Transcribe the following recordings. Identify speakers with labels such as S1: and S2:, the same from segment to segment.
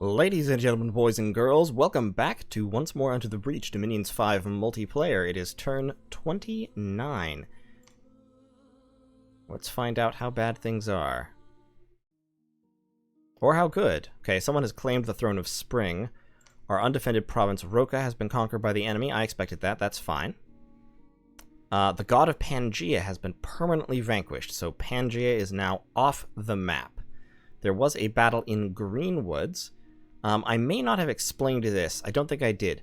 S1: Ladies and gentlemen, boys and girls, welcome back to Once More Under the Breach Dominions 5 multiplayer. It is turn 29. Let's find out how bad things are. Or how good. Okay, someone has claimed the Throne of Spring. Our undefended province, Roka, has been conquered by the enemy. I expected that. That's fine. The god of Pangaea has been permanently vanquished, so Pangaea is now off the map. There was a battle in Greenwoods. I may not have explained this. I don't think I did.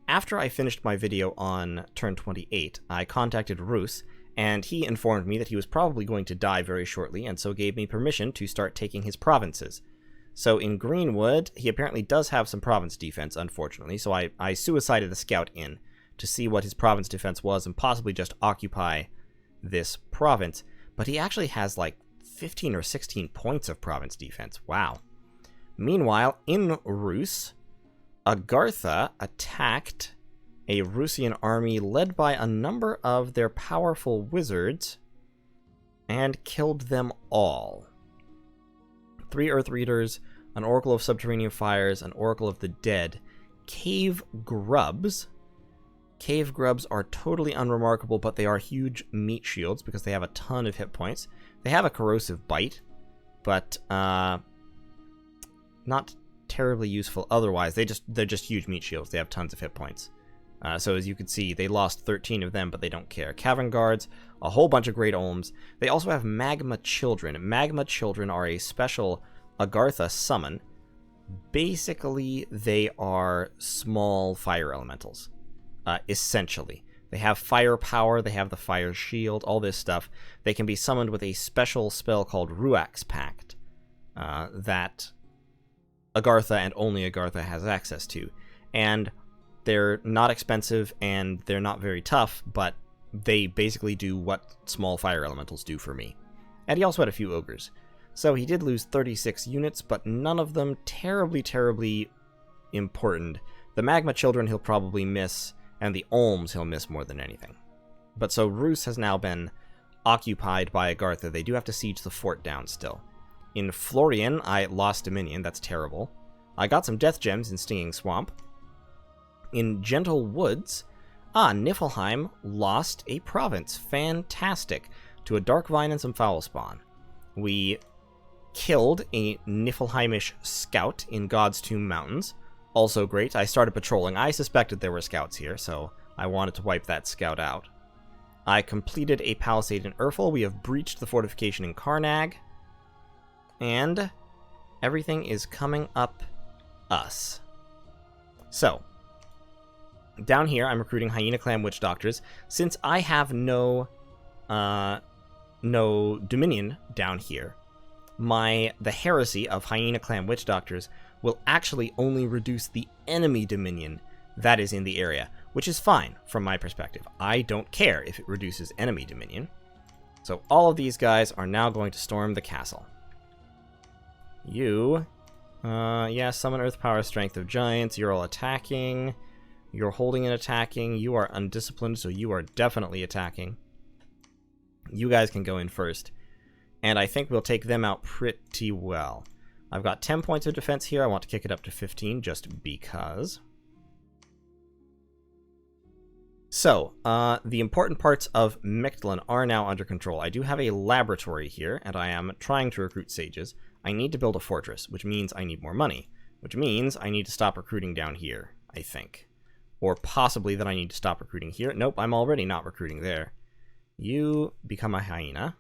S1: After I finished my video on turn 28, I contacted Roos, and he informed me that he was probably going to die very shortly, and so gave me permission to start taking his provinces. So in Greenwood, he apparently does have some province defense, unfortunately, so I suicided a scout in to see what his province defense was and possibly just occupy this province. But he actually has like 15 or 16 points of province defense. Wow. Meanwhile, in Rus, Agartha attacked a Rusian army led by a number of their powerful wizards and killed them all. 3 Earth Readers, an Oracle of Subterranean Fires, an Oracle of the Dead, Cave Grubs. Cave Grubs are totally unremarkable, but they are huge meat shields because they have a ton of hit points. They have a corrosive bite, but not terribly useful otherwise. They're just huge meat shields. They have tons of hit points. So as you can see, they lost 13 of them, but they don't care. Cavern Guards, a whole bunch of Great Olms. They also have Magma Children. Magma Children are a special Agartha summon. Basically, they are small fire elementals, essentially. They have firepower, they have the fire shield, all this stuff. They can be summoned with a special spell called Ruach's Pact that Agartha and only Agartha has access to. And they're not expensive and they're not very tough, but they basically do what small fire elementals do for me. And he also had a few ogres. So he did lose 36 units, but none of them terribly important. The Magma Children he'll probably miss, and the Olms he'll miss more than anything. But so Rus has now been occupied by Agartha. They do have to siege the fort down still. In Florian, I lost Dominion. That's terrible. I got some Death Gems in Stinging Swamp. In Gentle Woods, Niflheim lost a province. Fantastic. To a Dark Vine and some Foul Spawn. We killed a Niflheimish scout in God's Tomb Mountains. Also great. I started patrolling. I suspected there were scouts here, so I wanted to wipe that scout out. I completed a palisade in Urfel. We have breached the fortification in Karnag. And everything is coming up us. So, down here, I'm recruiting Hyena Clan Witch Doctors. Since I have no Dominion down here, the heresy of Hyena Clan Witch Doctors will actually only reduce the enemy Dominion that is in the area, which is fine from my perspective. I don't care if it reduces enemy Dominion. So all of these guys are now going to storm the castle. You, yeah, summon Earth Power, Strength of Giants. You're all attacking. You're holding and attacking. You are undisciplined, so you are definitely attacking. You guys can go in first. And I think we'll take them out pretty well. I've got 10 points of defense here. I want to kick it up to 15 just because. So, the important parts of Mictlan are now under control. I do have a laboratory here, and I am trying to recruit sages. I need to build a fortress, which means I need more money, which means I need to stop recruiting down here, I think. Or possibly that I need to stop recruiting here. Nope, I'm already not recruiting there. You become a hyena.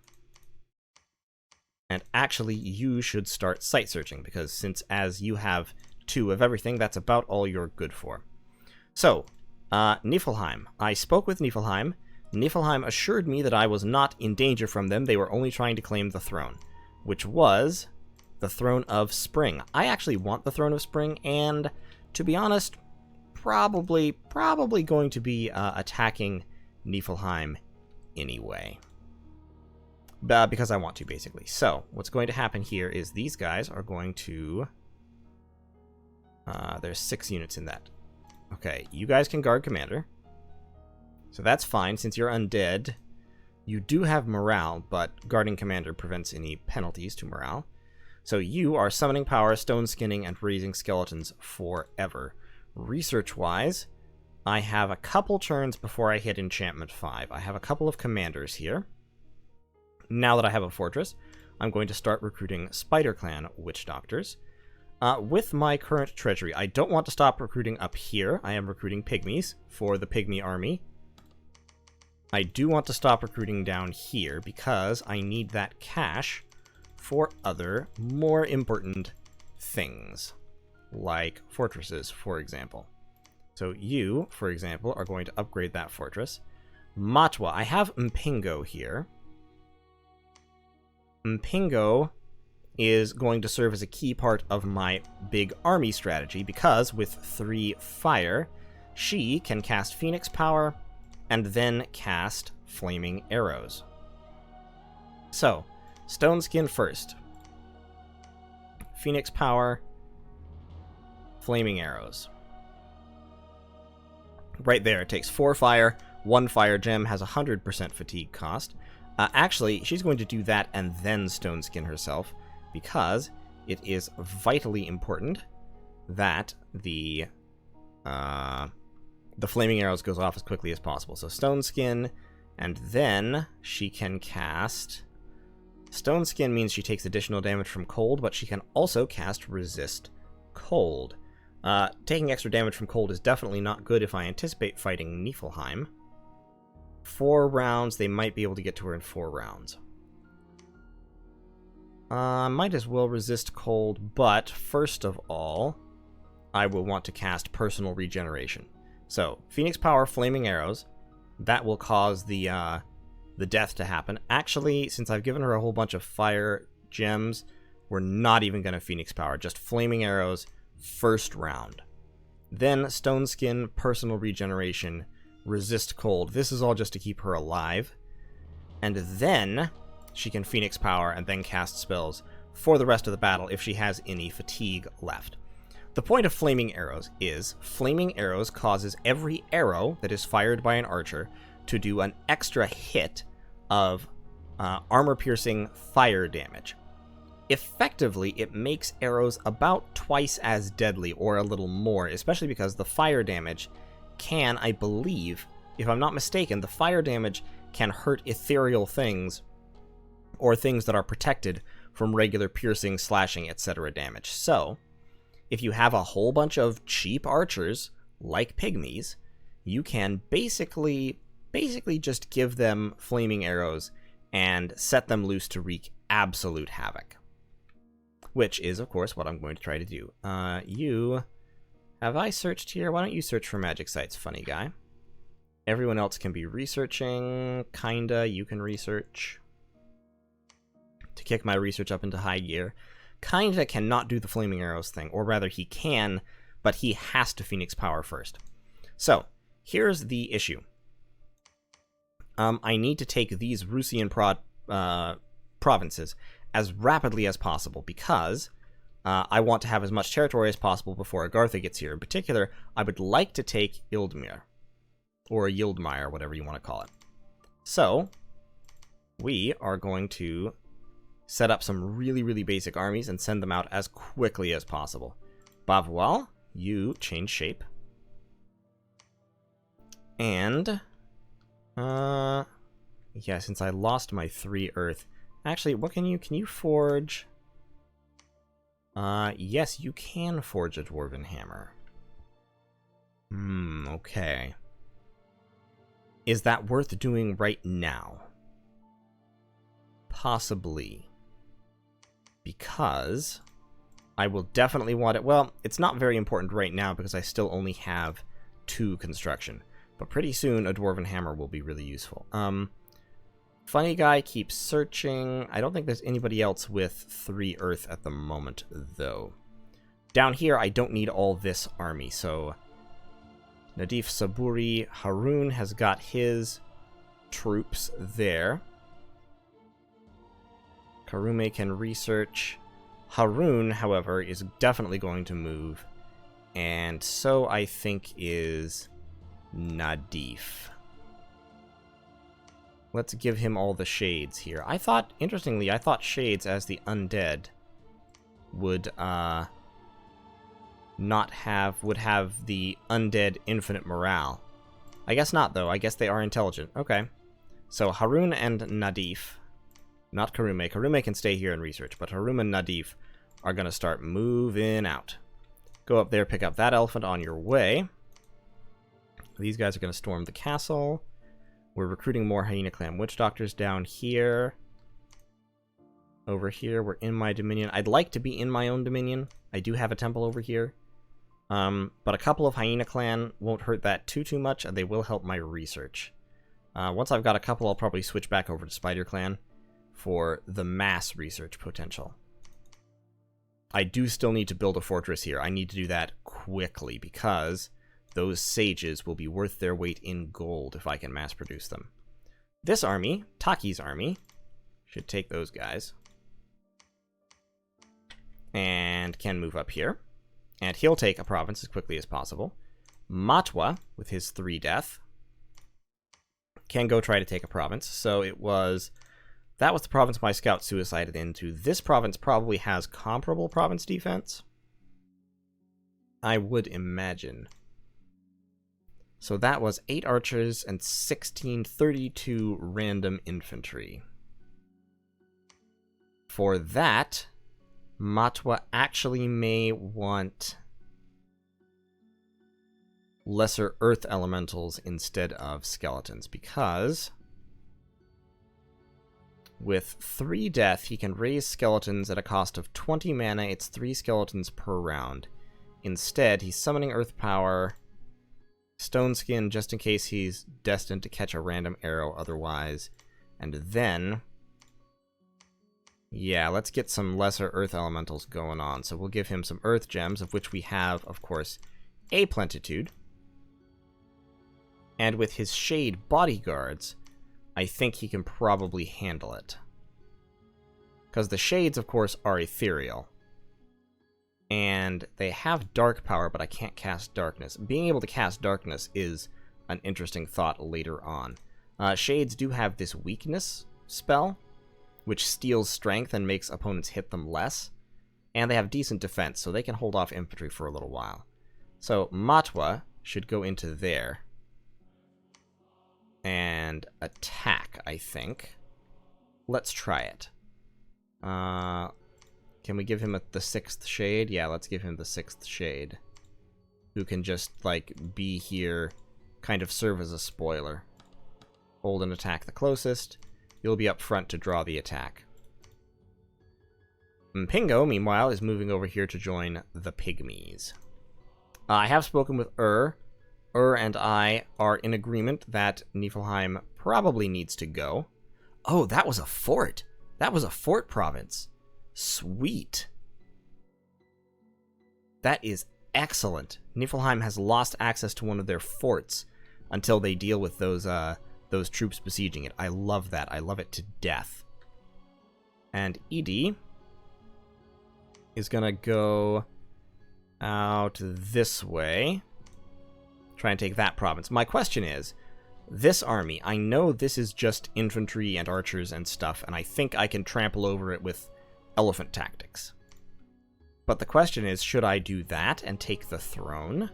S1: And actually, you should start site searching, because since as you have 2 of everything, that's about all you're good for. So, Niflheim. I spoke with Niflheim. Niflheim assured me that I was not in danger from them. They were only trying to claim the throne, which was the Throne of Spring. I actually want the Throne of Spring, and to be honest, probably going to be attacking Niflheim anyway. Because I want to, basically. So, what's going to happen here is these guys are going to... there's 6 units in that. Okay, you guys can guard Commander. So that's fine, since you're undead. You do have morale, but guarding Commander prevents any penalties to morale. So you are summoning power, stone skinning, and raising skeletons forever. Research-wise, I have a couple turns before I hit enchantment 5. I have a couple of commanders here. Now that I have a fortress, I'm going to start recruiting Spider Clan Witch Doctors. With my current treasury, I don't want to stop recruiting up here. I am recruiting pygmies for the pygmy army. I do want to stop recruiting down here because I need that cash for other, more important things, like fortresses, for example. So you, for example, are going to upgrade that fortress. Matwa, I have Mpingo here. Mpingo is going to serve as a key part of my big army strategy because with 3 fire, she can cast Phoenix Power and then cast Flaming Arrows. So, Stone Skin first. Phoenix Power, Flaming Arrows. Right there, it takes 4 fire, 1 fire gem, has 100% fatigue cost. Actually, she's going to do that and then Stone Skin herself, because it is vitally important that the Flaming Arrows goes off as quickly as possible. So Stone Skin, and then she can cast... Stone Skin means she takes additional damage from cold, but she can also cast Resist Cold. Taking extra damage from cold is definitely not good if I anticipate fighting Niflheim. 4 rounds, they might be able to get to her in 4 rounds. Might as well resist cold, but first of all, I will want to cast Personal Regeneration. So, Phoenix Power, Flaming Arrows, that will cause the death to happen. Actually, since I've given her a whole bunch of fire gems, we're not even going to Phoenix Power, just Flaming Arrows, first round. Then Stone Skin, Personal Regeneration, Resist Cold. This is all just to keep her alive. And then she can Phoenix Power and then cast spells for the rest of the battle if she has any fatigue left. The point of Flaming Arrows is Flaming Arrows causes every arrow that is fired by an archer to do an extra hit of armor-piercing fire damage. Effectively, it makes arrows about twice as deadly, or a little more, especially because the fire damage can, I believe, if I'm not mistaken, the fire damage can hurt ethereal things, or things that are protected from regular piercing, slashing, etc. damage. So, if you have a whole bunch of cheap archers, like pygmies, you can basically just give them flaming arrows and set them loose to wreak absolute havoc. Which is, of course, what I'm going to try to do. Have I searched here? Why don't you search for magic sites, funny guy? Everyone else can be researching. Kinda, you can research. To kick my research up into high gear. Kinda cannot do the flaming arrows thing, or rather he can, but he has to Phoenix Power first. So, here's the issue. I need to take these Rusian provinces as rapidly as possible, because I want to have as much territory as possible before Agartha gets here. In particular, I would like to take Ildmir, or Yildmire, whatever you want to call it. So, we are going to set up some really basic armies and send them out as quickly as possible. Bavois, you change shape. And, yeah, since I lost my 3 earth, actually, what can you forge? Yes, you can forge a dwarven hammer. Okay. Is that worth doing right now? Possibly. Because I will definitely want it. Well, it's not very important right now because I still only have 2 construction. But pretty soon, a dwarven hammer will be really useful. Funny guy keeps searching. I don't think there's anybody else with 3 earth at the moment, though. Down here, I don't need all this army, so Nadif Saburi Harun has got his troops there. Karume can research. Harun, however, is definitely going to move, and so I think is Nadif. Let's give him all the shades here. Interestingly, I thought shades as the undead would would have the undead infinite morale. I guess not, though. I guess they are intelligent. Okay. So Harun and Nadif, not Karume. Karume can stay here and research, but Harun and Nadif are going to start moving out. Go up there, pick up that elephant on your way. These guys are going to storm the castle. We're recruiting more Hyena Clan Witch Doctors down here. Over here, we're in my dominion. I'd like to be in my own dominion. I do have a temple over here. But a couple of Hyena Clan won't hurt that too much, and they will help my research. Once I've got a couple, I'll probably switch back over to Spider Clan for the mass research potential. I do still need to build a fortress here. I need to do that quickly, because those sages will be worth their weight in gold if I can mass produce them. This army, Taki's army, should take those guys. And can move up here. And he'll take a province as quickly as possible. Matwa, with his 3 death, can go try to take a province. So that was the province my scout suicided into. This province probably has comparable province defense, I would imagine. So that was 8 archers and 1632 random infantry. For that, Matwa actually may want lesser earth elementals instead of skeletons, because with 3 death, he can raise skeletons at a cost of 20 mana. It's 3 skeletons per round. Instead, he's summoning earth power, stone skin just in case he's destined to catch a random arrow otherwise, and then yeah, let's get some lesser earth elementals going on. So we'll give him some earth gems, of which we have, of course, a plentitude. And with his shade bodyguards, I think he can probably handle it. Because the shades, of course, are ethereal. And they have dark power, but I can't cast darkness. Being able to cast darkness is an interesting thought later on. Shades do have this weakness spell, which steals strength and makes opponents hit them less. And they have decent defense, so they can hold off infantry for a little while. So Matwa should go into there and attack, I think. Let's try it. Can we give him the 6th shade? Yeah, let's give him the 6th shade. Who can just, like, be here, kind of serve as a spoiler. Hold and attack the closest. You'll be up front to draw the attack. Mpingo, meanwhile, is moving over here to join the Pygmies. I have spoken with and I are in agreement that Niflheim probably needs to go. Oh, that was a fort. That was a fort province. Sweet. That is excellent. Niflheim has lost access to one of their forts until they deal with those troops besieging it. I love that. I love it to death. And Edie is gonna go out this way. Try and take that province. My question is, this army, I know this is just infantry and archers and stuff, and I think I can trample over it with elephant tactics. But the question is, should I do that and take the throne?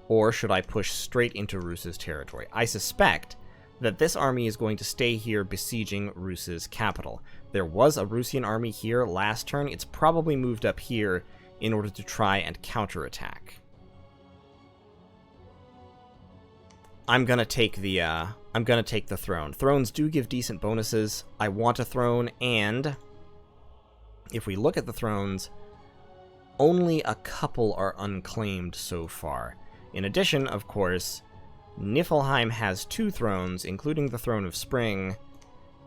S1: Or should I push straight into Rus's territory? I suspect that this army is going to stay here besieging Rus's capital. There was a Rusian army here last turn. It's probably moved up here in order to try and counterattack. I'm gonna take the throne. Thrones do give decent bonuses. I want a throne, and if we look at the thrones, only a couple are unclaimed so far. In addition, of course, Niflheim has 2 thrones, including the Throne of Spring.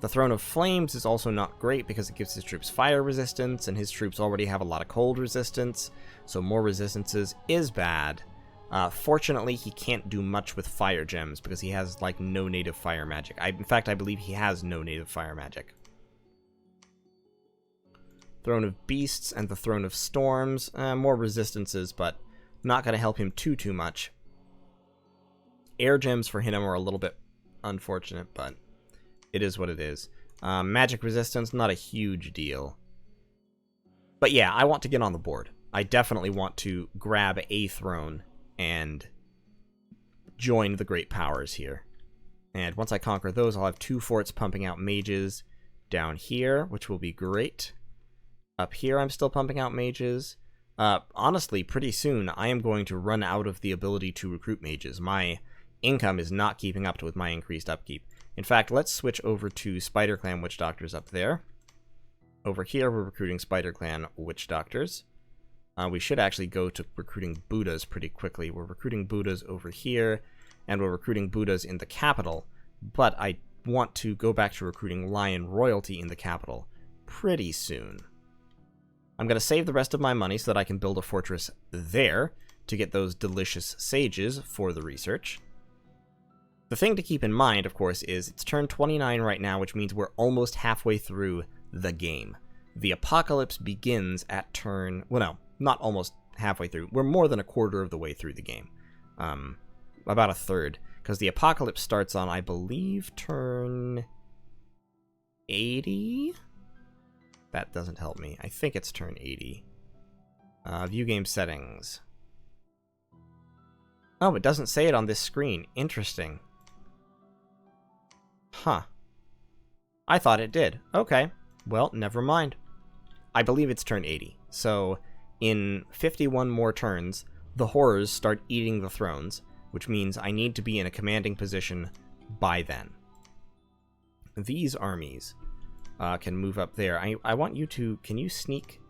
S1: The Throne of Flames is also not great because it gives his troops fire resistance, and his troops already have a lot of cold resistance, so more resistances is bad. Fortunately, he can't do much with fire gems because he has, like, no native fire magic. In fact, I believe he has no native fire magic. Throne of Beasts and the Throne of Storms, more resistances, but not going to help him too much. Air gems for him are a little bit unfortunate, but it is what it is. Magic resistance, not a huge deal. But yeah, I want to get on the board. I definitely want to grab a throne and join the great powers here. And once I conquer those, I'll have 2 forts pumping out mages down here, which will be great. Up here, I'm still pumping out mages. Honestly, pretty soon, I am going to run out of the ability to recruit mages. My income is not keeping up with my increased upkeep. In fact, let's switch over to Spider Clan Witch Doctors up there. Over here, we're recruiting Spider Clan Witch Doctors. We should actually go to recruiting Buddhas pretty quickly. We're recruiting Buddhas over here, and we're recruiting Buddhas in the capital, but I want to go back to recruiting Lion Royalty in the capital pretty soon. I'm going to save the rest of my money so that I can build a fortress there to get those delicious sages for the research. The thing to keep in mind, of course, is it's turn 29 right now, which means we're almost halfway through the game. The apocalypse begins at turn... well, no, not almost halfway through. We're more than a quarter of the way through the game. About a third. Because the apocalypse starts on, I believe, turn 80? That doesn't help me. I think it's turn 80. View game settings. Oh, it doesn't say it on this screen. Interesting. Huh. I thought it did. Okay. Well, never mind. I believe it's turn 80. So, in 51 more turns, the horrors start eating the thrones, which means I need to be in a commanding position by then. These armies can move up there. I want you to... Can you sneak?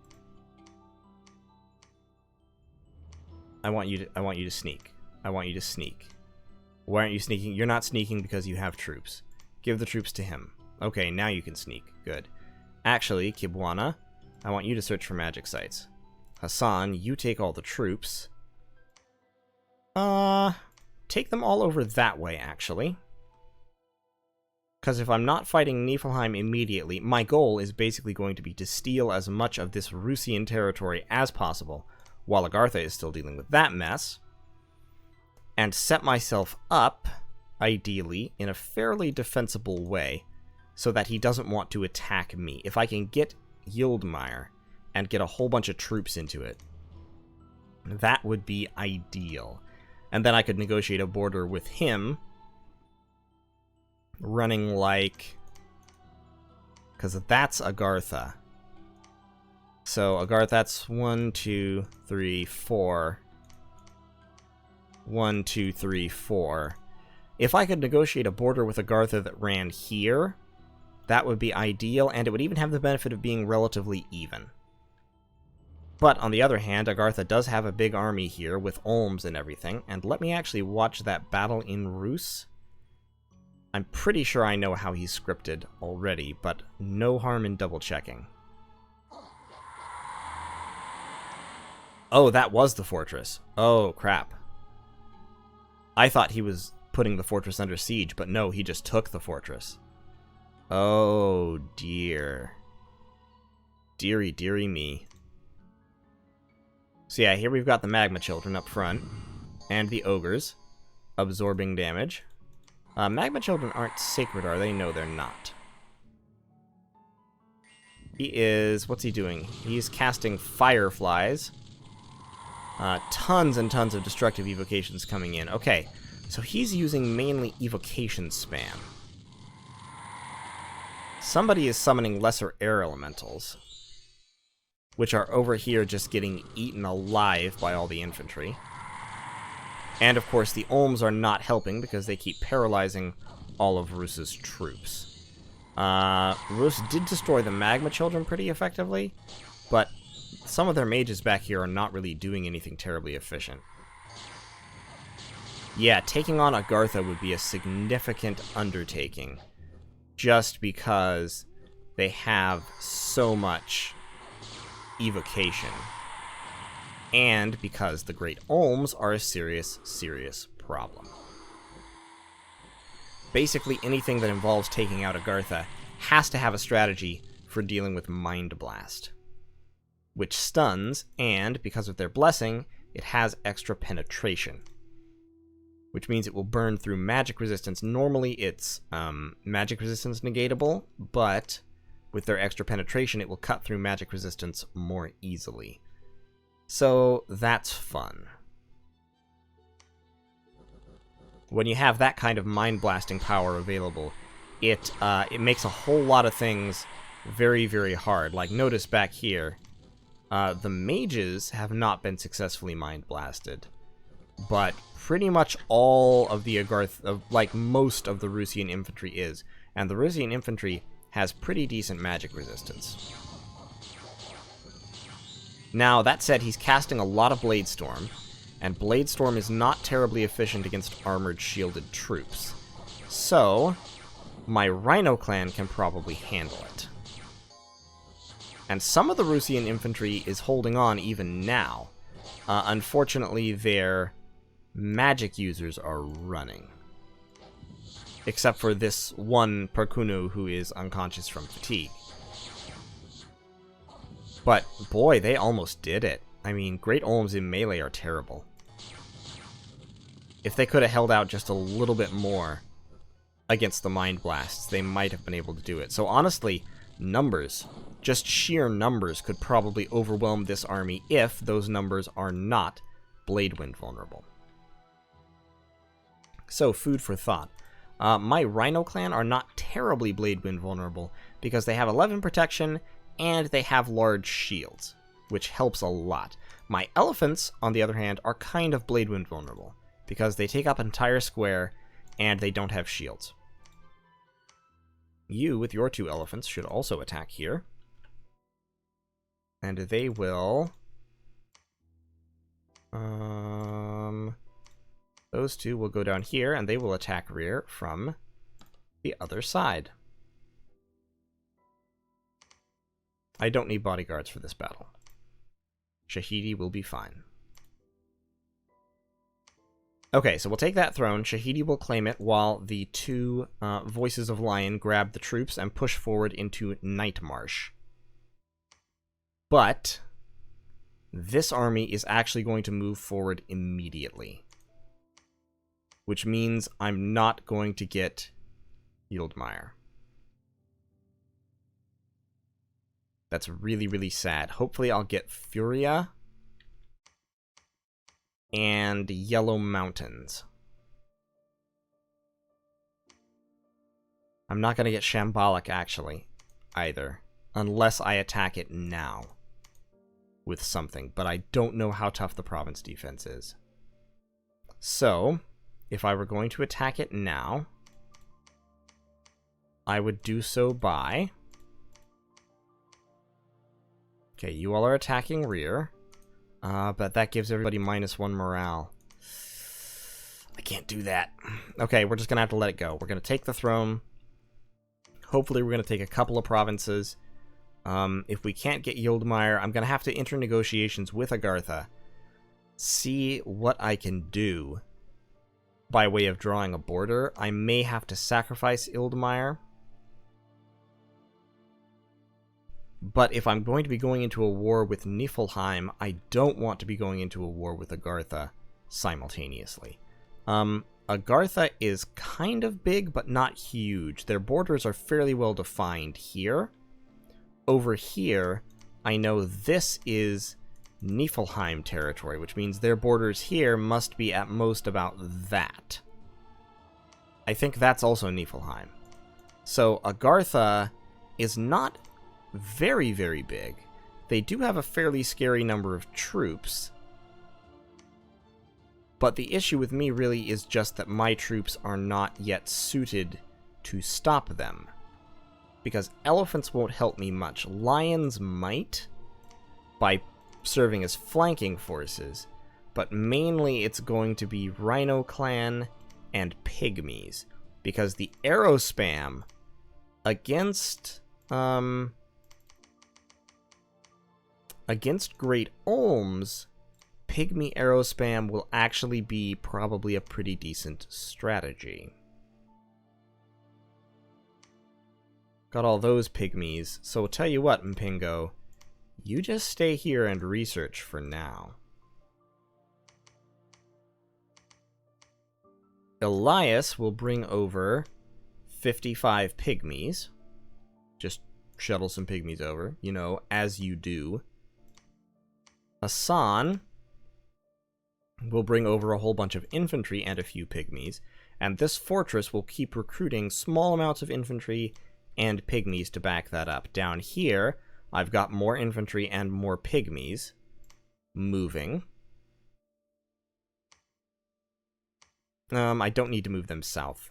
S1: I want you to sneak. I want you to sneak. Why aren't you sneaking? You're not sneaking because you have troops. Give the troops to him. Okay, now you can sneak. Good. Actually, Kibwana, I want you to search for magic sites. Hassan, you take all the troops. Take them all over that way, actually. Because if I'm not fighting Niflheim immediately, my goal is basically going to be to steal as much of this Rusian territory as possible, while Agartha is still dealing with that mess, and set myself up, ideally, in a fairly defensible way, so that he doesn't want to attack me. If I can get Yildmire and get a whole bunch of troops into it, that would be ideal. And then I could negotiate a border with him, running like... because that's Agartha. So, Agartha, that's 1, 2, 3, 4. 1, 2, 3, 4. If I could negotiate a border with Agartha that ran here, that would be ideal, and it would even have the benefit of being relatively even. But, on the other hand, Agartha does have a big army here, with Olms and everything, and let me actually watch that battle in Rus. I'm pretty sure I know how he's scripted already, but no harm in double-checking. Oh, that was the fortress. Oh, crap. I thought he was putting the fortress under siege, but no, he just took the fortress. Oh, dear. Deary, deary me. So yeah, here we've got the Magma Children up front, and the Ogres, absorbing damage. Magma Children aren't sacred, are they? No, they're not. He is... what's he doing? He's casting Fireflies. Tons and tons of destructive evocations coming in. Okay, so he's using mainly evocation spam. Somebody is summoning lesser air elementals, which are over here just getting eaten alive by all the infantry. And of course the Olms are not helping because they keep paralyzing all of Rus's troops. Rus did destroy the Magma Children pretty effectively, but some of their mages back here are not really doing anything terribly efficient. Yeah, taking on Agartha would be a significant undertaking, just because they have so much evocation, and because the Great Olms are a serious, serious problem. Basically, anything that involves taking out Agartha has to have a strategy for dealing with Mind Blast, which stuns, and because of their blessing, it has extra penetration, which means it will burn through magic resistance. Normally it's magic resistance negatable, but with their extra penetration, it will cut through magic resistance more easily. So that's fun. When you have that kind of mind-blasting power available, it makes a whole lot of things very, very hard. Like, notice back here, the mages have not been successfully mind-blasted, but pretty much all of the Agartha, like most of the Rusian infantry is, and the Rusian infantry has pretty decent magic resistance. Now, that said, he's casting a lot of Bladestorm, and Bladestorm is not terribly efficient against armored shielded troops. So, my Rhino clan can probably handle it. And some of the Rusian infantry is holding on even now. Unfortunately, their magic users are running. Except for this one Perkunu who is unconscious from fatigue. But, boy, they almost did it. I mean, Great Olms in melee are terrible. If they could have held out just a little bit more against the Mind Blasts, they might have been able to do it. So honestly, numbers, just sheer numbers, could probably overwhelm this army if those numbers are not Bladewind vulnerable. So, food for thought. My Rhino clan are not terribly Bladewind vulnerable because they have 11 protection and they have large shields, which helps a lot. My elephants, on the other hand, are kind of Bladewind vulnerable because they take up an entire square and they don't have shields. You, with your 2 elephants, should also attack here. And they will... those 2 will go down here, and they will attack rear from the other side. I don't need bodyguards for this battle. Shahidi will be fine. Okay, so we'll take that throne. Shahidi will claim it while the 2 Voices of Lion grab the troops and push forward into Night Marsh. But this army is actually going to move forward immediately, which means I'm not going to get Yildmire. That's really, really sad. Hopefully I'll get Furia and Yellow Mountains. I'm not going to get Shambolic, actually, either, unless I attack it now with something, but I don't know how tough the province defense is. So, if I were going to attack it now, I would do so by... Okay, you all are attacking rear, but that gives everybody -1 morale. I can't do that. Okay, we're just going to have to let it go. We're going to take the throne. Hopefully we're going to take a couple of provinces. If we can't get Yildmire, I'm going to have to enter negotiations with Agartha. See what I can do by way of drawing a border. I may have to sacrifice Yildmire. But if I'm going to be going into a war with Niflheim, I don't want to be going into a war with Agartha simultaneously. Agartha is kind of big, but not huge. Their borders are fairly well defined here. Over here, I know this is Niflheim territory, which means their borders here must be at most about that. I think that's also Niflheim. So Agartha is not very, very big. They do have a fairly scary number of troops. But the issue with me really is just that my troops are not yet suited to stop them. Because elephants won't help me much. Lions might, by serving as flanking forces, but mainly it's going to be Rhino Clan and Pygmies. Because the arrow spam against Great Olms, Pygmy arrow spam will actually be probably a pretty decent strategy. Got all those Pygmies, so I'll tell you what, Mpingo, you just stay here and research for now. Elias will bring over 55 Pygmies. Just shuttle some pygmies over, you know, as you do. Hassan will bring over a whole bunch of infantry and a few pygmies, and this fortress will keep recruiting small amounts of infantry and pygmies to back that up. Down here, I've got more infantry and more pygmies moving. I don't need to move them south.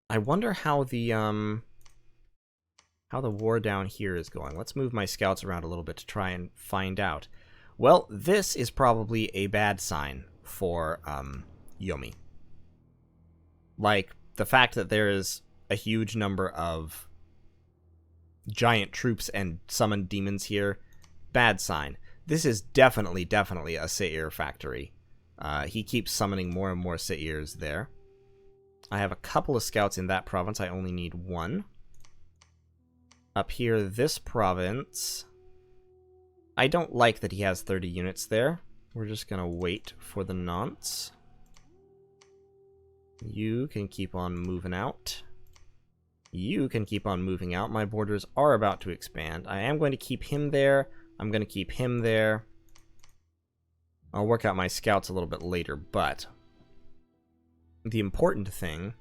S1: I wonder how the war down here is going. Let's move my scouts around a little bit to try and find out. Well, this is probably a bad sign for Yomi. Like, the fact that there is a huge number of giant troops and summoned demons here, bad sign. This is definitely a Seir factory. He keeps summoning more and more Seirs there. I have a couple of scouts in that province. I only need one. Up here, this province, I don't like that he has 30 units there. We're just going to wait for the nonce. You can keep on moving out. You can keep on moving out. My borders are about to expand. I am going to keep him there. I'm going to keep him there. I'll work out my scouts a little bit later, but the important thing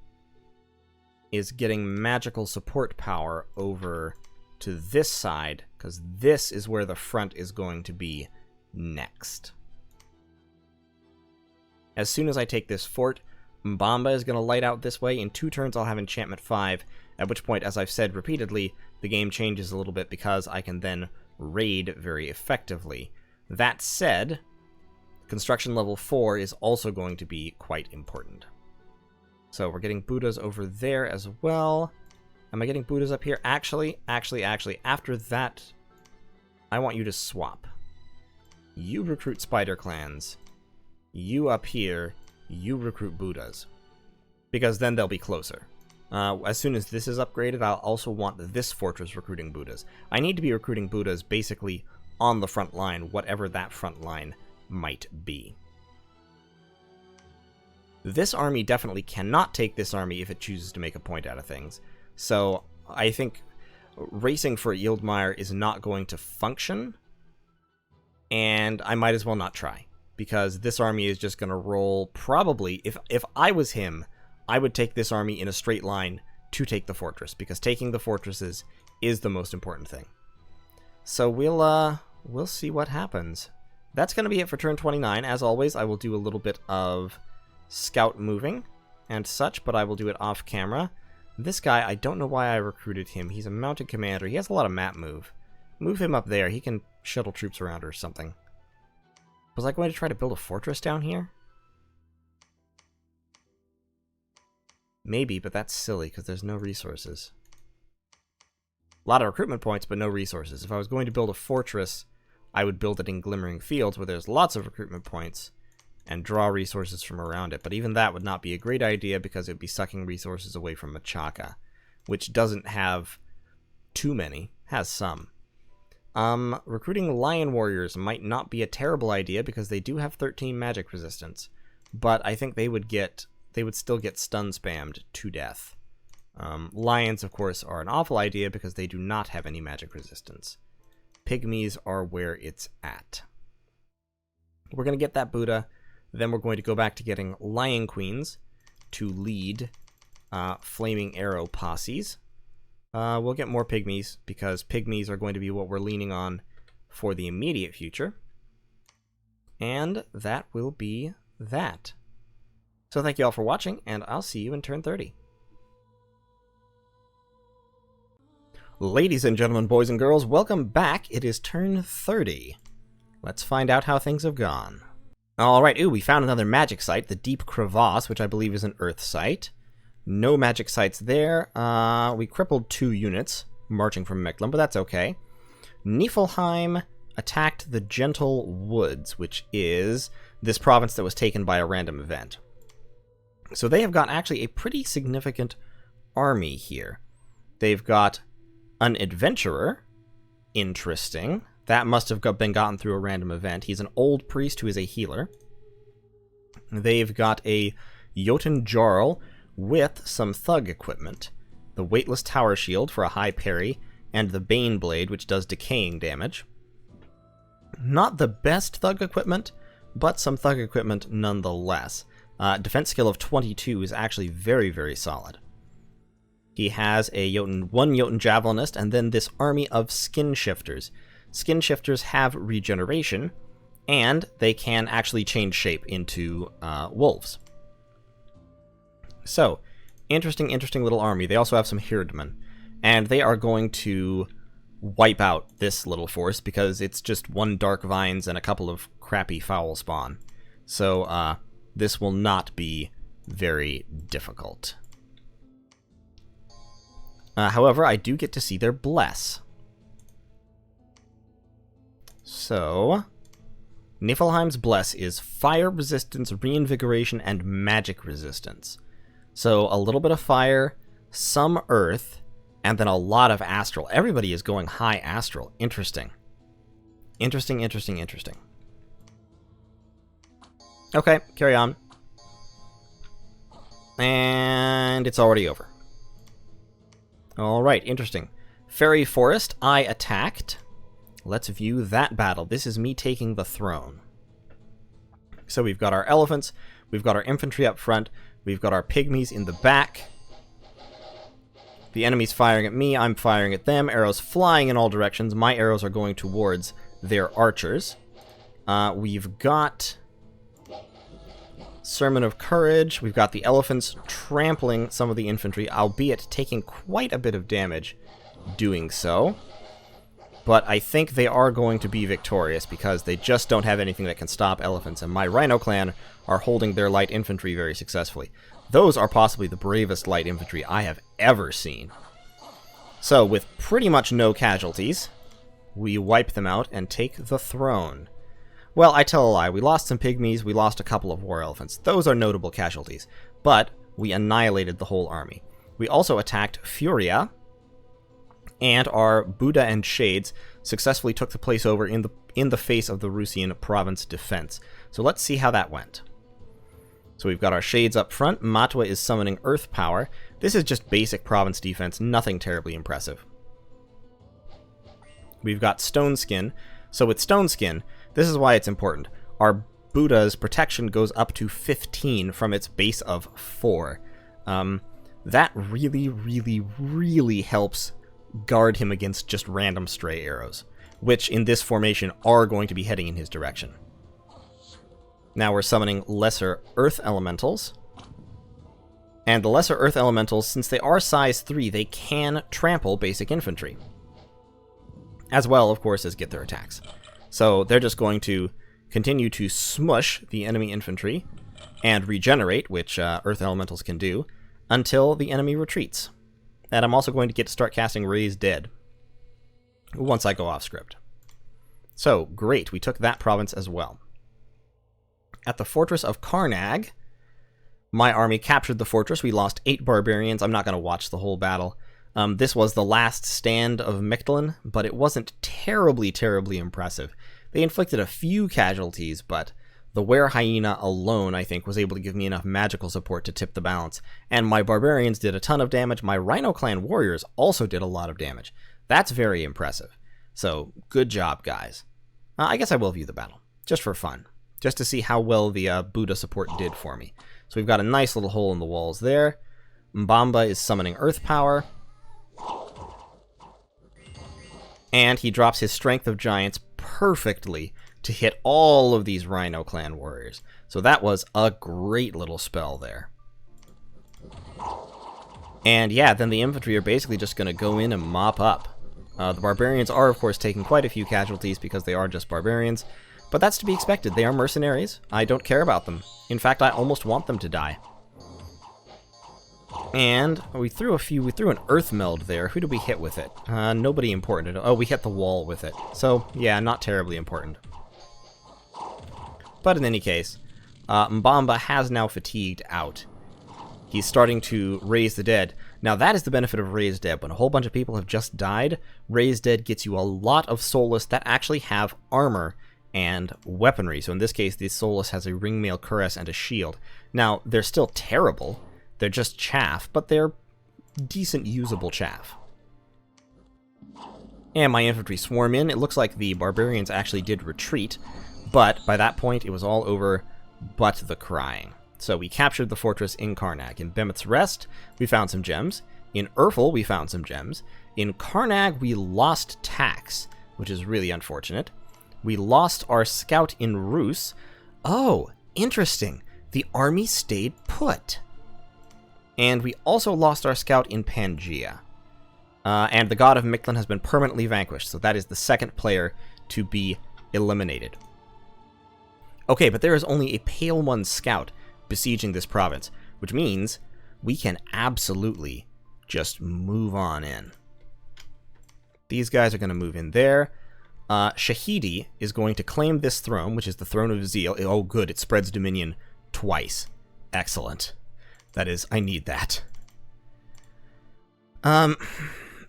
S1: is getting magical support power over to this side, because this is where the front is going to be next. As soon as I take this fort, Mbamba is going to light out this way. In 2 turns, I'll have Enchantment 5, at which point, as I've said repeatedly, the game changes a little bit because I can then raid very effectively. That said, construction level 4 is also going to be quite important. So we're getting Buddhas over there as well. Am I getting Buddhas up here? Actually, after that, I want you to swap. You recruit spider clans. You up here, you recruit Buddhas. Because then they'll be closer. As soon as this is upgraded, I'll also want this fortress recruiting Buddhas. I need to be recruiting Buddhas basically on the front line, whatever that front line might be. This army definitely cannot take this army if it chooses to make a point out of things. So I think racing for Yildmire is not going to function, and I might as well not try, because this army is just going to roll probably, if I was him, I would take this army in a straight line to take the fortress, because taking the fortresses is the most important thing. So we'll see what happens. That's going to be it for turn 29. As always, I will do a little bit of scout moving and such, but I will do it off camera. This guy, I don't know why I recruited him. He's a mounted commander. He has a lot of map move. Move him up there. He can shuttle troops around or something. Was I going to try to build a fortress down here? Maybe, but that's silly because there's no resources. A lot of recruitment points, but no resources. If I was going to build a fortress, I would build it in Glimmering Fields where there's lots of recruitment points and draw resources from around it. But even that would not be a great idea because it would be sucking resources away from Machaka, which doesn't have too many, has some. Recruiting Lion Warriors might not be a terrible idea because they do have 13 magic resistance, but I think they would still get stun spammed to death. Lions, of course, are an awful idea because they do not have any magic resistance. Pygmies are where it's at. We're going to get that Buddha. Then we're going to go back to getting Lion Queens to lead Flaming Arrow posses. We'll get more Pygmies, because Pygmies are going to be what we're leaning on for the immediate future. And that will be that. So thank you all for watching, and I'll see you in turn 30. Ladies and gentlemen, boys and girls, welcome back. It is turn 30. Let's find out how things have gone. Alright, we found another magic site, the Deep Crevasse, which I believe is an earth site. No magic sites there. We crippled 2 units marching from Mechlin, but that's okay. Niflheim attacked the Gentle Woods, which is this province that was taken by a random event. So they have got actually a pretty significant army here. They've got an adventurer. Interesting. That must have been gotten through a random event. He's an old priest who is a healer. They've got a Jotun Jarl with some thug equipment. the Weightless Tower Shield for a high parry, and the Bane Blade, which does decaying damage. Not the best thug equipment, but some thug equipment nonetheless. Defense skill of 22 is actually very, very solid. He has one Jotun Javelinist, and then this army of Skin Shifters. Skin Shifters have regeneration, and they can actually change shape into wolves. So, interesting little army. They also have some Hirdmen, and they are going to wipe out this little force because it's just one Dark Vines and a couple of crappy Foul Spawn. So, this will not be very difficult. However, I do get to see their Bless. So, Niflheim's Bless is Fire Resistance, Reinvigoration, and Magic Resistance. So, a little bit of Fire, some Earth, and then a lot of Astral. Everybody is going high Astral. Interesting. Interesting. Okay, carry on. And it's already over. Alright, interesting. Fairy Forest, I attacked. Let's view that battle. This is me taking the throne. So we've got our elephants, we've got our infantry up front, we've got our pygmies in the back. The enemy's firing at me, I'm firing at them, arrows flying in all directions. My arrows are going towards their archers. We've got Sermon of Courage. We've got the elephants trampling some of the infantry, albeit taking quite a bit of damage doing so. But I think they are going to be victorious because they just don't have anything that can stop elephants, and my Rhino clan are holding their light infantry very successfully. Those are possibly the bravest light infantry I have ever seen. So, with pretty much no casualties, we wipe them out and take the throne. Well, I tell a lie. We lost some pygmies, we lost a couple of war elephants. Those are notable casualties. But we annihilated the whole army. We also attacked Furia, and our Buddha and Shades successfully took the place over in the face of the Rusian province defense. So let's see how that went. So we've got our Shades up front. Matwa is summoning Earth Power. This is just basic province defense, nothing terribly impressive. We've got Stone Skin. So with Stone Skin, this is why it's important. Our Buddha's protection goes up to 15 from its base of 4. That really helps guard him against just random stray arrows, which in this formation are going to be heading in his direction. Now we're summoning Lesser Earth Elementals. And the Lesser Earth Elementals, since they are size 3, they can trample basic infantry. As well, of course, as get their attacks. So they're just going to continue to smush the enemy infantry and regenerate, which Earth Elementals can do, until the enemy retreats. And I'm also going to get to start casting Raise Dead once I go off script. So, great, we took that province as well. At the Fortress of Karnag, my army captured the fortress. We lost 8 barbarians. I'm not going to watch the whole battle. This was the last stand of Mictlan, but it wasn't terribly impressive. They inflicted a few casualties, but the Were Hyena alone, I think, was able to give me enough magical support to tip the balance. And my barbarians did a ton of damage. My Rhino Clan warriors also did a lot of damage. That's very impressive. So, good job, guys. I guess I will view the battle, just for fun. Just to see how well the Buddha support did for me. So we've got a nice little hole in the walls there. Mbamba is summoning Earth Power. And he drops his Strength of Giants perfectly to hit all of these Rhino Clan warriors. So that was a great little spell there. And yeah, then the infantry are basically just going to go in and mop up. The barbarians are, of course, taking quite a few casualties because they are just barbarians. But that's to be expected. They are mercenaries. I don't care about them. In fact, I almost want them to die. And we threw an Earth Meld there. Who did we hit with it? Nobody important. Oh, we hit the wall with it. So, yeah, not terribly important. But in any case, Mbamba has now fatigued out. He's starting to raise the dead. Now, that is the benefit of Raise Dead. When a whole bunch of people have just died, Raise Dead gets you a lot of Soulless that actually have armor and weaponry. So in this case, the Soulless has a Ringmail Cuirass and a shield. Now, they're still terrible. They're just chaff, but they're decent usable chaff. And my infantry swarm in. It looks like the barbarians actually did retreat, but by that point it was all over but the crying. So we captured the fortress in Karnag. In Bemet's Rest, we found some gems. In Urfel, we found some gems. In Karnag, we lost tax, which is really unfortunate. We lost our scout in Rus. Oh, interesting. The army stayed put. And we also lost our scout in Pangaea. And the god of Mictlan has been permanently vanquished, so that is the second player to be eliminated. Okay, but there is only a Pale One scout besieging this province, which means we can absolutely just move on in. These guys are going to move in there. Shahidi is going to claim this throne, which is the Throne of Zeal. Oh, good, it spreads dominion twice. Excellent. That is, I need that.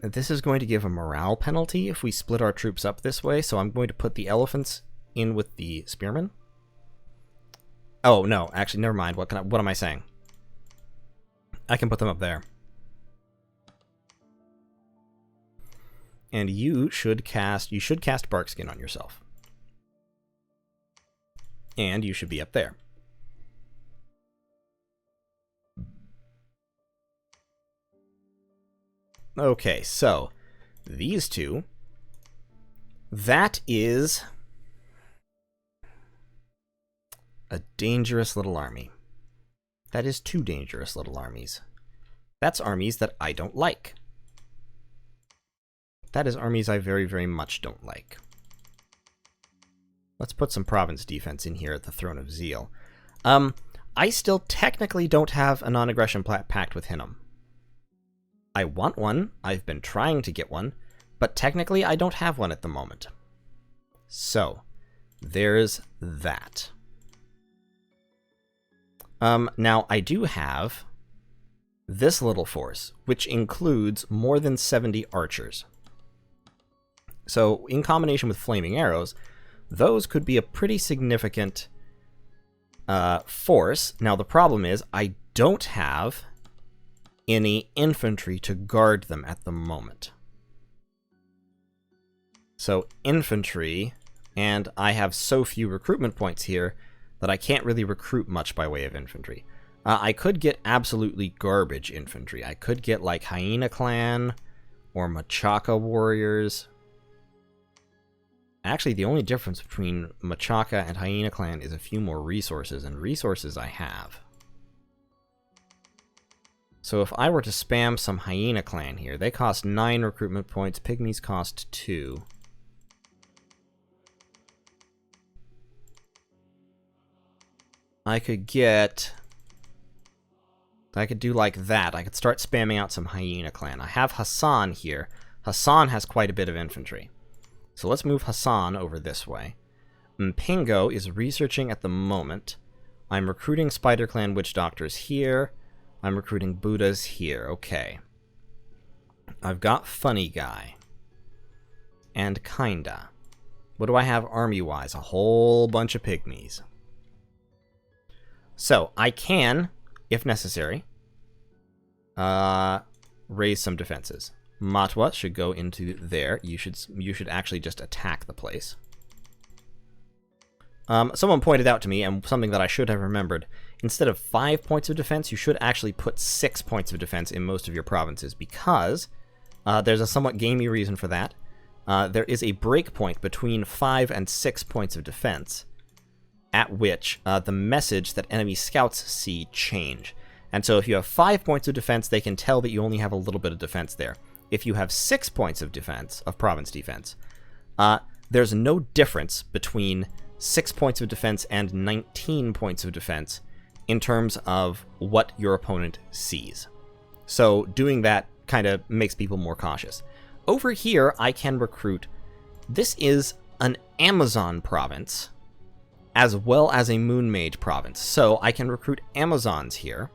S1: This is going to give a morale penalty if we split our troops up this way, so I'm going to put the elephants in with the spearmen. Oh, no, actually, never mind. What am I saying? I can put them up there. And you should cast Barkskin on yourself. And you should be up there. Okay, so these two, that is a dangerous little army. That is two dangerous little armies. That's armies that I don't like. That is armies I very, very much don't like. Let's put some province defense in here at the Throne of Zeal. I still technically don't have a non-aggression pact with Hinnom. I want one. I've been trying to get one, but technically I don't have one at the moment. So, there's that. Now, I do have this little force, which includes more than 70 archers. So, in combination with flaming arrows, those could be a pretty significant force. Now, the problem is, I don't have any infantry to guard them at the moment. So, infantry, and I have so few recruitment points here that I can't really recruit much by way of infantry. I could get absolutely garbage infantry. I could get, like, Hyena Clan or Machaka warriors. Actually, the only difference between Machaka and Hyena Clan is a few more resources, and resources I have. So if I were to spam some Hyena Clan here, they cost 9 recruitment points, Pygmies cost 2. I could do like that. I could start spamming out some Hyena Clan. I have Hassan here. Hassan has quite a bit of infantry. So let's move Hassan over this way. Mpingo is researching at the moment. I'm recruiting Spider Clan Witch Doctors here. I'm recruiting Buddhas here. Okay. I've got Funny Guy. And kinda. What do I have army-wise? A whole bunch of pygmies. So, I can, if necessary, raise some defenses. Matwa should go into there. You should actually just attack the place. Someone pointed out to me, and something that I should have remembered, instead of 5 points of defense, you should actually put 6 points of defense in most of your provinces, because there's a somewhat gamey reason for that. There is a break point between 5 and 6 points of defense, at which the message that enemy scouts see change. And so if you have 5 points of defense, they can tell that you only have a little bit of defense there. If you have 6 points of defense, of province defense, there's no difference between 6 points of defense and 19 points of defense in terms of what your opponent sees. So doing that kind of makes people more cautious. Over here, I can recruit. This is an Amazon province, as well as a Moon Mage province. So I can recruit Amazons here,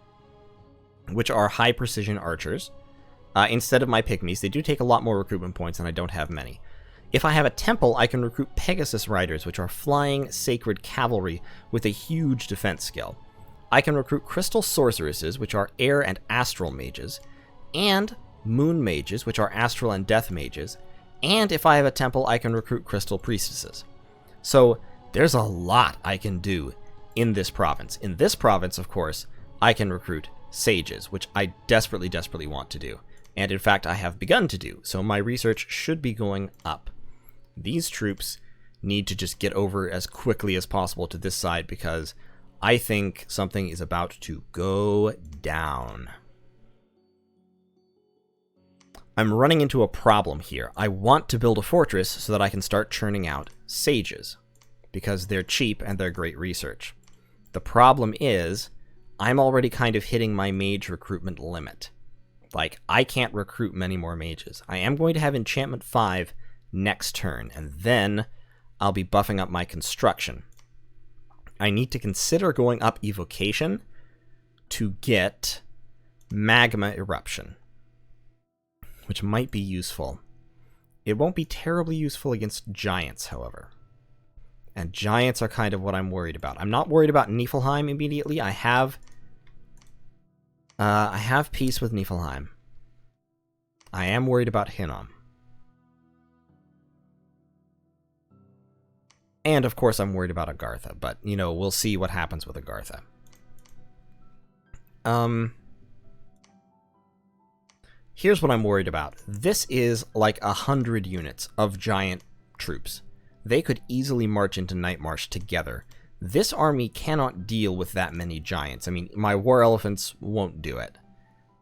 S1: which are high precision archers. Instead of my pygmies, they do take a lot more recruitment points, and I don't have many. If I have a temple, I can recruit Pegasus Riders, which are flying sacred cavalry with a huge defense skill. I can recruit Crystal Sorceresses, which are air and astral mages, and moon mages, which are astral and death mages, and if I have a temple, I can recruit crystal priestesses. So there's a lot I can do in this province. In this province, of course, I can recruit sages, which I desperately, desperately want to do. And in fact, I have begun to do, so my research should be going up. These troops need to just get over as quickly as possible to this side because I think something is about to go down. I'm running into a problem here. I want to build a fortress so that I can start churning out sages, because they're cheap and they're great research. The problem is, I'm already kind of hitting my mage recruitment limit. Like, I can't recruit many more mages. I am going to have enchantment 5 next turn, and then I'll be buffing up my construction. I need to consider going up evocation to get magma eruption, which might be useful. It won't be terribly useful against giants, however. And giants are kind of what I'm worried about. I'm not worried about Niflheim immediately. I have peace with Niflheim. I am worried about Hinnom. And, of course, I'm worried about Agartha, but, you know, we'll see what happens with Agartha. Here's what I'm worried about. This is like 100 units of giant troops. They could easily march into Nightmarsh together. This army cannot deal with that many giants. I mean, my war elephants won't do it.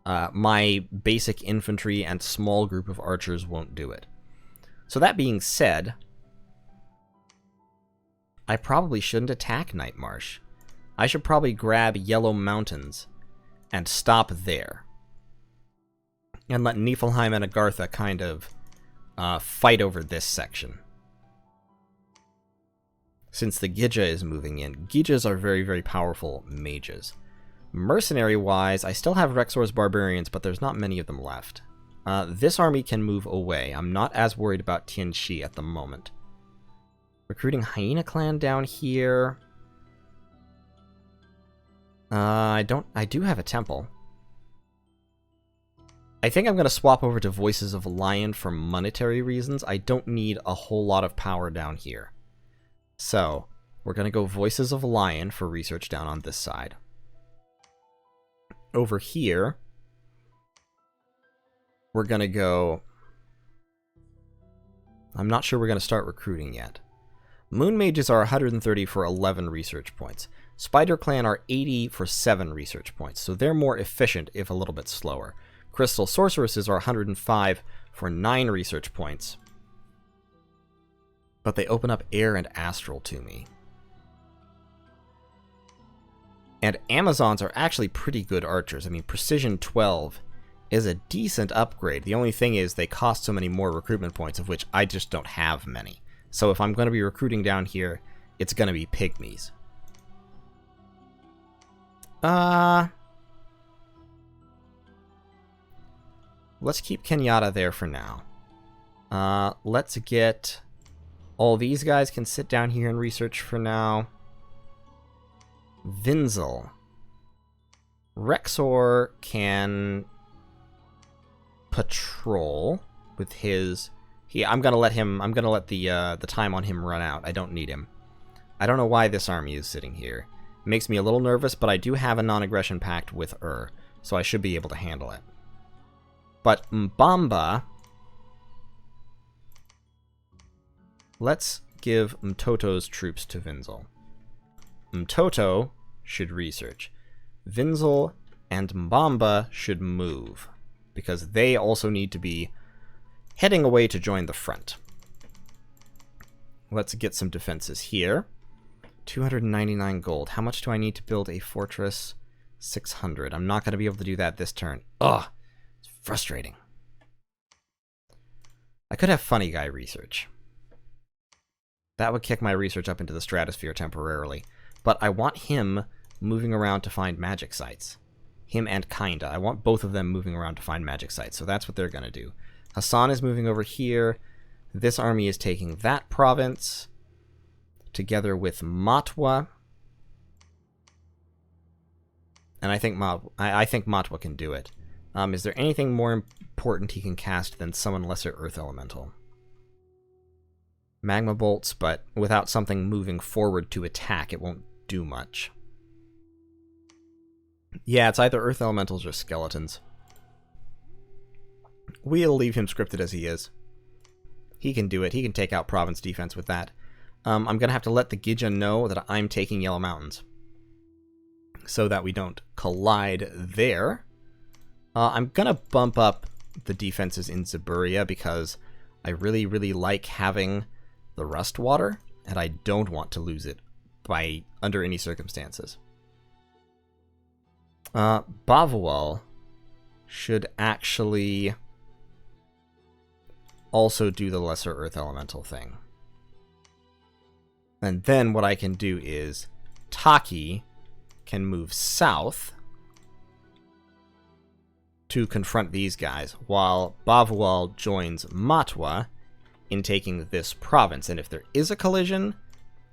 S1: My basic infantry and small group of archers won't do it. So that being said, I probably shouldn't attack Nightmarsh. I should probably grab Yellow Mountains and stop there. And let Niflheim and Agartha kind of fight over this section. Since the Gija is moving in. Gijas are very, very powerful mages. Mercenary-wise, I still have Rexor's Barbarians, but there's not many of them left. This army can move away. I'm not as worried about Tianxi at the moment. Recruiting Hyena Clan down here. I do have a temple. I think I'm going to swap over to Voices of Lion for monetary reasons. I don't need a whole lot of power down here. So, we're going to go Voices of Lion for research down on this side. Over here, we're going to go... I'm not sure we're going to start recruiting yet. Moon Mages are 130 for 11 research points. Spider Clan are 80 for 7 research points, so they're more efficient if a little bit slower. Crystal Sorceresses are 105 for 9 research points. But they open up Air and Astral to me. And Amazons are actually pretty good archers. I mean, Precision 12 is a decent upgrade. The only thing is they cost so many more recruitment points, of which I just don't have many. So if I'm going to be recruiting down here, it's going to be Pygmies. Let's keep Kenyatta there for now. Let's get... All these guys can sit down here and research for now. Vinzel. Rexor can patrol with his... I'm gonna let the time on him run out. I don't need him. I don't know why this army is sitting here. It makes me a little nervous, but I do have a non-aggression pact with so I should be able to handle it. But Mbamba... Let's give Mtoto's troops to Vinzel. Mtoto should research. Vinzel and Mbamba should move, because they also need to be heading away to join the front. Let's get some defenses here. 299 gold. How much do I need to build a fortress? 600. I'm not going to be able to do that this turn. Ugh! It's frustrating. I could have Funny Guy research. That would kick my research up into the stratosphere temporarily. But I want him moving around to find magic sites. Him and Kinda. I want both of them moving around to find magic sites, so that's what they're going to do. Hassan is moving over here. This army is taking that province, together with Matwa. And I think Matwa can do it. Is there anything more important he can cast than summon Lesser Earth Elemental? Magma Bolts, but without something moving forward to attack, it won't do much. Yeah, it's either Earth Elementals or Skeletons. We'll leave him scripted as he is. He can do it. He can take out Province Defense with that. I'm going to have to let the Gija know that I'm taking Yellow Mountains, so that we don't collide there. I'm going to bump up the defenses in Zaburia because I really, really like having the Rust Water, and I don't want to lose it under any circumstances. Bavual should actually also do the Lesser Earth Elemental thing. And then what I can do is Taki can move south to confront these guys, while Bavual joins Matwa in taking this province. And if there is a collision,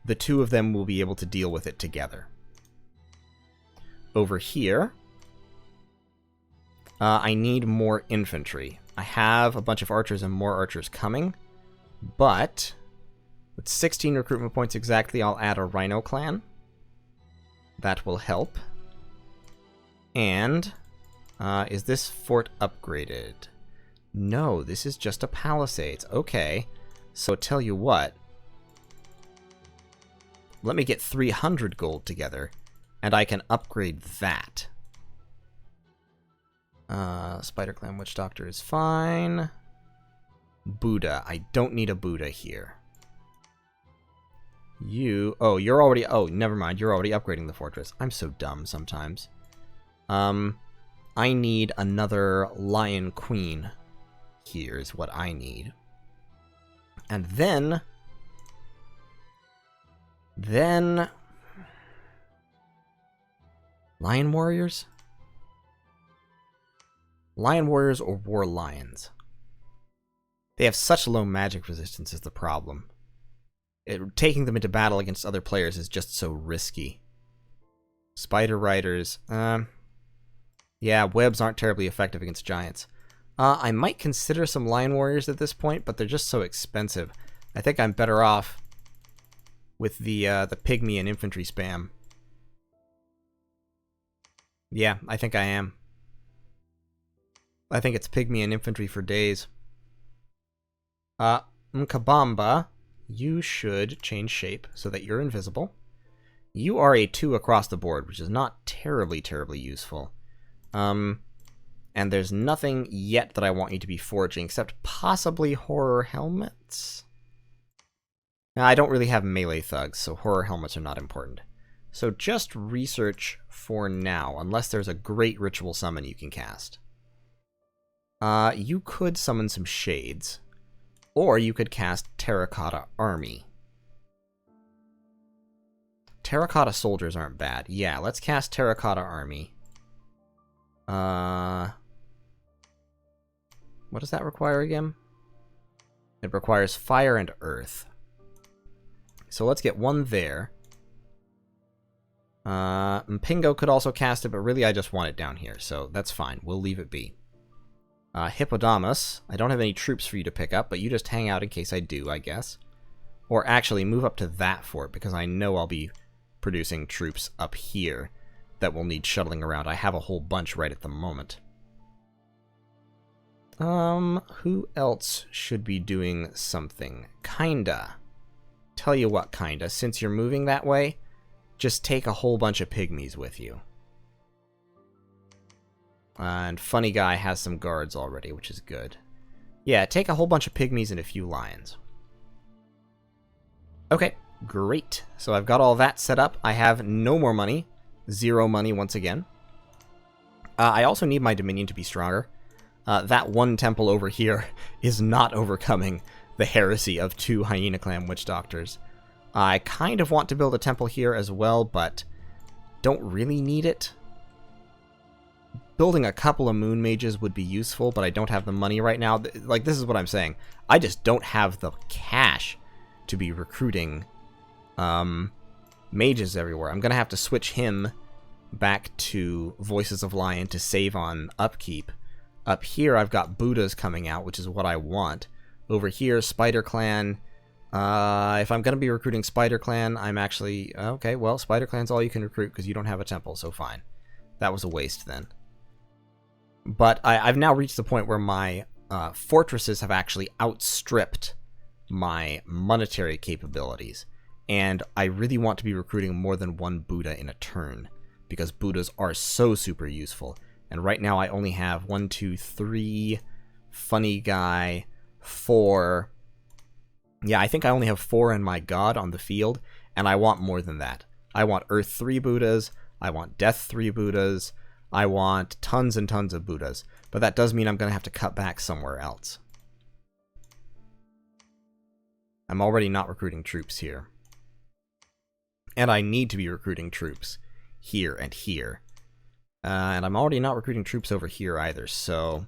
S1: the two of them will be able to deal with it together. Over here, I need more infantry. I have a bunch of archers and more archers coming, but with 16 recruitment points exactly, I'll add a Rhino clan. That will help. And is this fort upgraded? No, this is just a palisades. Okay, so tell you what. Let me get 300 gold together, and I can upgrade that. Spider Clan Witch Doctor is fine. Buddha. I don't need a Buddha here. Oh, you're already... Oh, never mind. You're already upgrading the fortress. I'm so dumb sometimes. I need another Lion Queen. Here's what I need. And then... Lion Warriors? Lion Warriors or War Lions? They have such low magic resistance is the problem. Taking them into battle against other players is just so risky. Spider Riders. Yeah, webs aren't terribly effective against giants. I might consider some Lion Warriors at this point, but they're just so expensive. I think I'm better off with the Pygmy and infantry spam. Yeah, I think I am. I think it's Pygmy and infantry for days. Mkabamba, you should change shape so that you're invisible. You are a 2 across the board, which is not terribly, terribly useful. And there's nothing yet that I want you to be forging, except possibly horror helmets. Now, I don't really have melee thugs, so horror helmets are not important. So just research for now, unless there's a great ritual summon you can cast. You could summon some shades, or you could cast Terracotta Army. Terracotta soldiers aren't bad. Yeah, let's cast Terracotta Army. What does that require again? It requires fire and earth. So let's get one there. Mpingo could also cast it, but really I just want it down here, so that's fine. We'll leave it be. Hippodamus, I don't have any troops for you to pick up, but you just hang out in case I do, I guess. Or actually, move up to that fort, because I know I'll be producing troops up here that will need shuttling around. I have a whole bunch right at the moment. Who else should be doing something? Kinda. Tell you what, kinda, since you're moving that way, just take a whole bunch of pygmies with you. And Funny Guy has some guards already, which is good. Yeah, take a whole bunch of pygmies and a few lions. Okay, great. So I've got all that set up. I have no more money. 0 money once again. I also need my Dominion to be stronger. That one temple over here is not overcoming the heresy of 2 Hyena Clan Witch Doctors. I kind of want to build a temple here as well, but don't really need it. Building a couple of Moon Mages would be useful, but I don't have the money right now. Like, this is what I'm saying. I just don't have the cash to be recruiting mages everywhere. I'm going to have to switch him back to Voices of Lion to save on upkeep, Up here, I've got Buddhas coming out, which is what I want. Over here, Spider Clan. If I'm going to be recruiting Spider Clan, I'm actually... Okay, well, Spider Clan's all you can recruit because you don't have a temple, so fine. That was a waste then. But I've now reached the point where my fortresses have actually outstripped my monetary capabilities. And I really want to be recruiting more than one Buddha in a turn, because Buddhas are so super useful. And right now I only have 1, 2, 3, funny guy, 4. Yeah, I think I only have 4 in my god on the field, and I want more than that. I want Earth 3 Buddhas, I want Death 3 Buddhas, I want tons and tons of Buddhas. But that does mean I'm going to have to cut back somewhere else. I'm already not recruiting troops here. And I need to be recruiting troops here and here. And I'm already not recruiting troops over here either, so...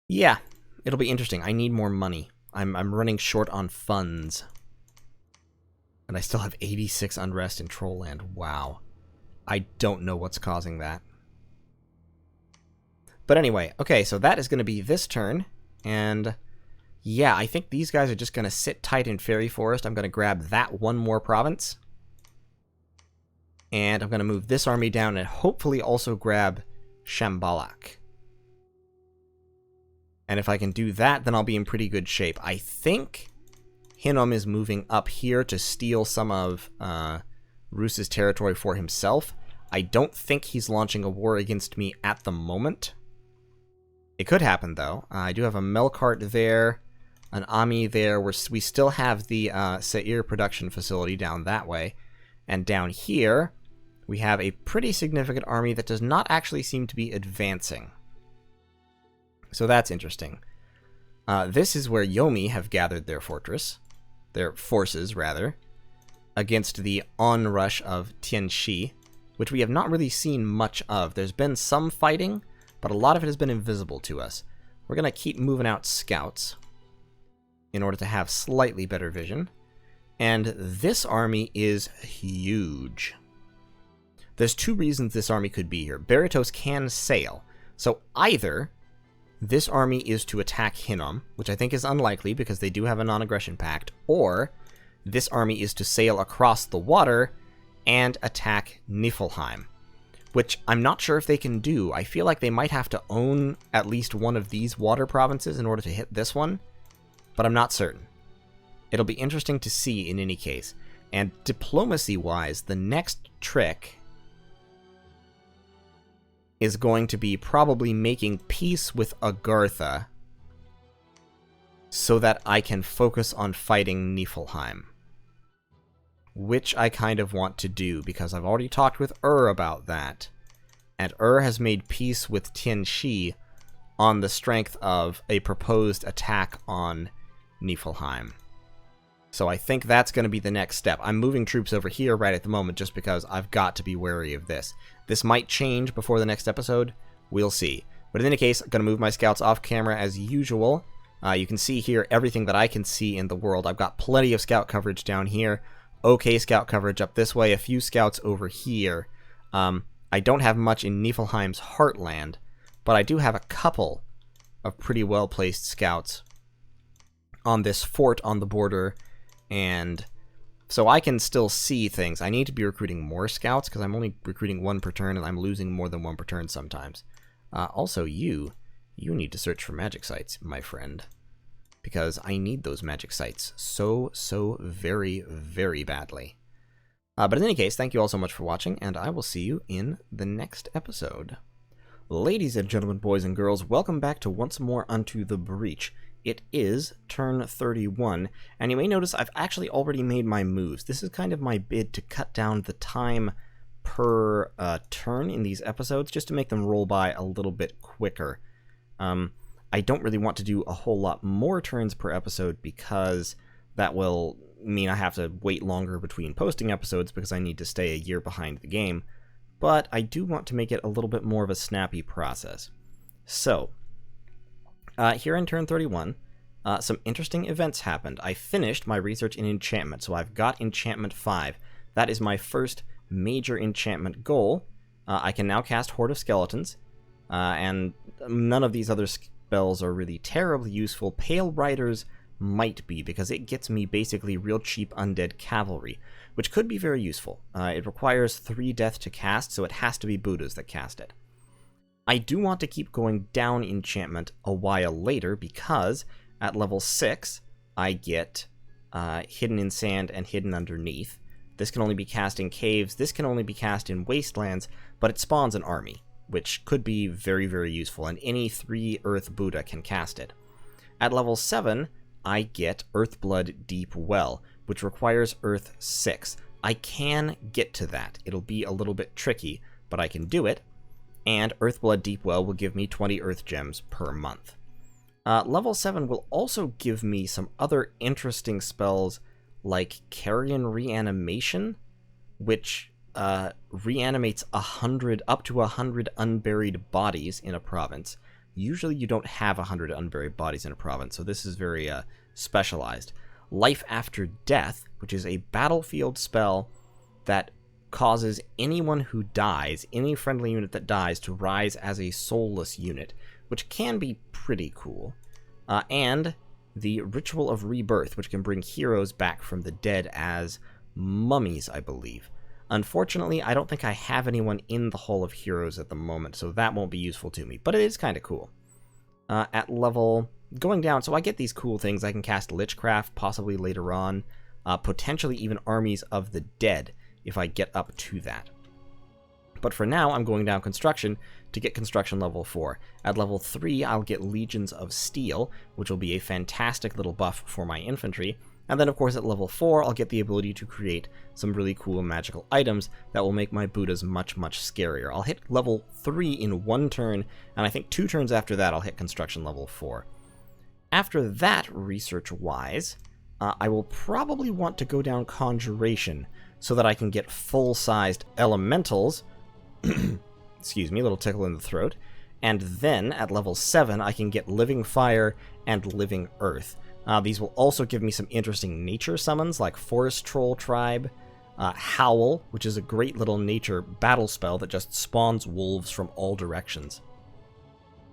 S1: Yeah, it'll be interesting. I need more money. I'm running short on funds. And I still have 86 unrest in Trollland. Wow. I don't know what's causing that. But anyway, okay, so that is going to be this turn. And yeah, I think these guys are just going to sit tight in Fairy Forest. I'm going to grab that one more province. And I'm going to move this army down and hopefully also grab Shambhalak. And if I can do that, then I'll be in pretty good shape. I think Hinnom is moving up here to steal some of Roos's territory for himself. I don't think he's launching a war against me at the moment. It could happen, though. I do have a Melkart there, an Ami there. We still have the Seir production facility down that way. And down here, we have a pretty significant army that does not actually seem to be advancing. So that's interesting. This is where Yomi have gathered their fortress. Their forces, rather. Against the onrush of Tianxi, which we have not really seen much of. There's been some fighting, but a lot of it has been invisible to us. We're going to keep moving out scouts in order to have slightly better vision. And this army is huge. There's 2 reasons this army could be here. Baratos can sail. So either this army is to attack Hinnom, which I think is unlikely because they do have a non-aggression pact, or this army is to sail across the water and attack Niflheim, which I'm not sure if they can do. I feel like they might have to own at least one of these water provinces in order to hit this one, but I'm not certain. It'll be interesting to see in any case. And diplomacy-wise, the next trick is going to be probably making peace with Agartha so that I can focus on fighting Niflheim. Which I kind of want to do, because I've already talked with about that. And has made peace with Tianxi on the strength of a proposed attack on Niflheim. So I think that's going to be the next step. I'm moving troops over here right at the moment just because I've got to be wary of this. This might change before the next episode. We'll see. But in any case, I'm going to move my scouts off camera as usual. You can see here everything that I can see in the world. I've got plenty of scout coverage down here. Okay scout coverage up this way. A few scouts over here. I don't have much in Niflheim's heartland, but I do have a couple of pretty well-placed scouts on this fort on the border, and so I can still see things. I need to be recruiting more scouts because I'm only recruiting 1 per turn, and I'm losing more than 1 per turn sometimes. Also, you need to search for magic sites, my friend, because I need those magic sites so very, very badly. But in any case, thank you all so much for watching, and I will see you in the next episode. Ladies and gentlemen, boys and girls, welcome back to Once More Unto the Breach. It is turn 31, and you may notice I've actually already made my moves. This is kind of my bid to cut down the time per turn in these episodes, just to make them roll by a little bit quicker. I don't really want to do a whole lot more turns per episode because that will mean I have to wait longer between posting episodes because I need to stay a year behind the game, but I do want to make it a little bit more of a snappy process. So, here in turn 31, some interesting events happened. I finished my research in enchantment, so I've got enchantment 5. That is my first major enchantment goal. I can now cast Horde of Skeletons, and none of these other spells are really terribly useful. Pale Riders might be, because it gets me basically real cheap undead cavalry, which could be very useful. It requires 3 death to cast, so it has to be Buddhas that cast it. I do want to keep going down enchantment a while later, because at level 6, I get Hidden in Sand and Hidden Underneath. This can only be cast in caves, this can only be cast in wastelands, but it spawns an army, which could be very, very useful, and any 3 Earth Buddha can cast it. At level 7, I get Earthblood Deep Well, which requires Earth 6. I can get to that. It'll be a little bit tricky, but I can do it, and Earthblood Deep Well will give me 20 Earth Gems per month. Level 7 will also give me some other interesting spells like Carrion Reanimation, which reanimates up to 100 unburied bodies in a province. Usually you don't have 100 unburied bodies in a province, so this is very specialized. Life After Death, which is a battlefield spell that causes anyone who dies, any friendly unit that dies, to rise as a soulless unit, which can be pretty cool. And the Ritual of Rebirth, which can bring heroes back from the dead as mummies, I believe. Unfortunately, I don't think I have anyone in the Hall of Heroes at the moment, so that won't be useful to me, but it is kind of cool. At level... going down, so I get these cool things. I can cast Lichcraft, possibly later on, potentially even Armies of the Dead, if I get up to that. But for now, I'm going down Construction to get Construction level 4. At level 3, I'll get Legions of Steel, which will be a fantastic little buff for my infantry. And then, of course, at level 4, I'll get the ability to create some really cool magical items that will make my Buddhas much, much scarier. I'll hit level 3 in 1 turn, and I think 2 turns after that, I'll hit Construction level 4. After that, research-wise, I will probably want to go down Conjuration so that I can get full-sized elementals. Excuse me, a little tickle in the throat. And then, at level 7, I can get Living Fire and Living Earth. These will also give me some interesting nature summons, like Forest Troll Tribe, Howl, which is a great little nature battle spell that just spawns wolves from all directions.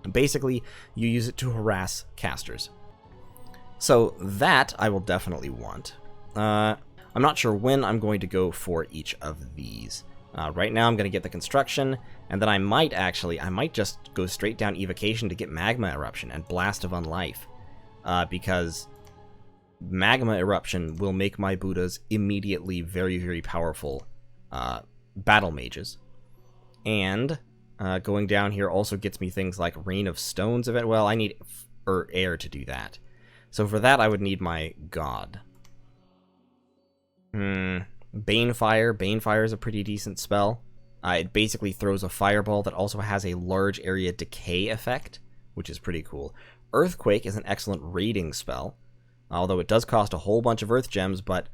S1: Basically, you use it to harass casters. So that I will definitely want. I'm not sure when I'm going to go for each of these. Right now I'm going to get the Construction, and then I might just go straight down Evocation to get Magma Eruption and Blast of Unlife. Because Magma Eruption will make my Buddhas immediately very, very powerful battle mages. And going down here also gets me things like Rain of Stones of it. Well, I need air to do that. So for that, I would need my God. Banefire. Banefire is a pretty decent spell. It basically throws a fireball that also has a large area decay effect, which is pretty cool. Earthquake is an excellent raiding spell, although it does cost a whole bunch of Earth Gems, but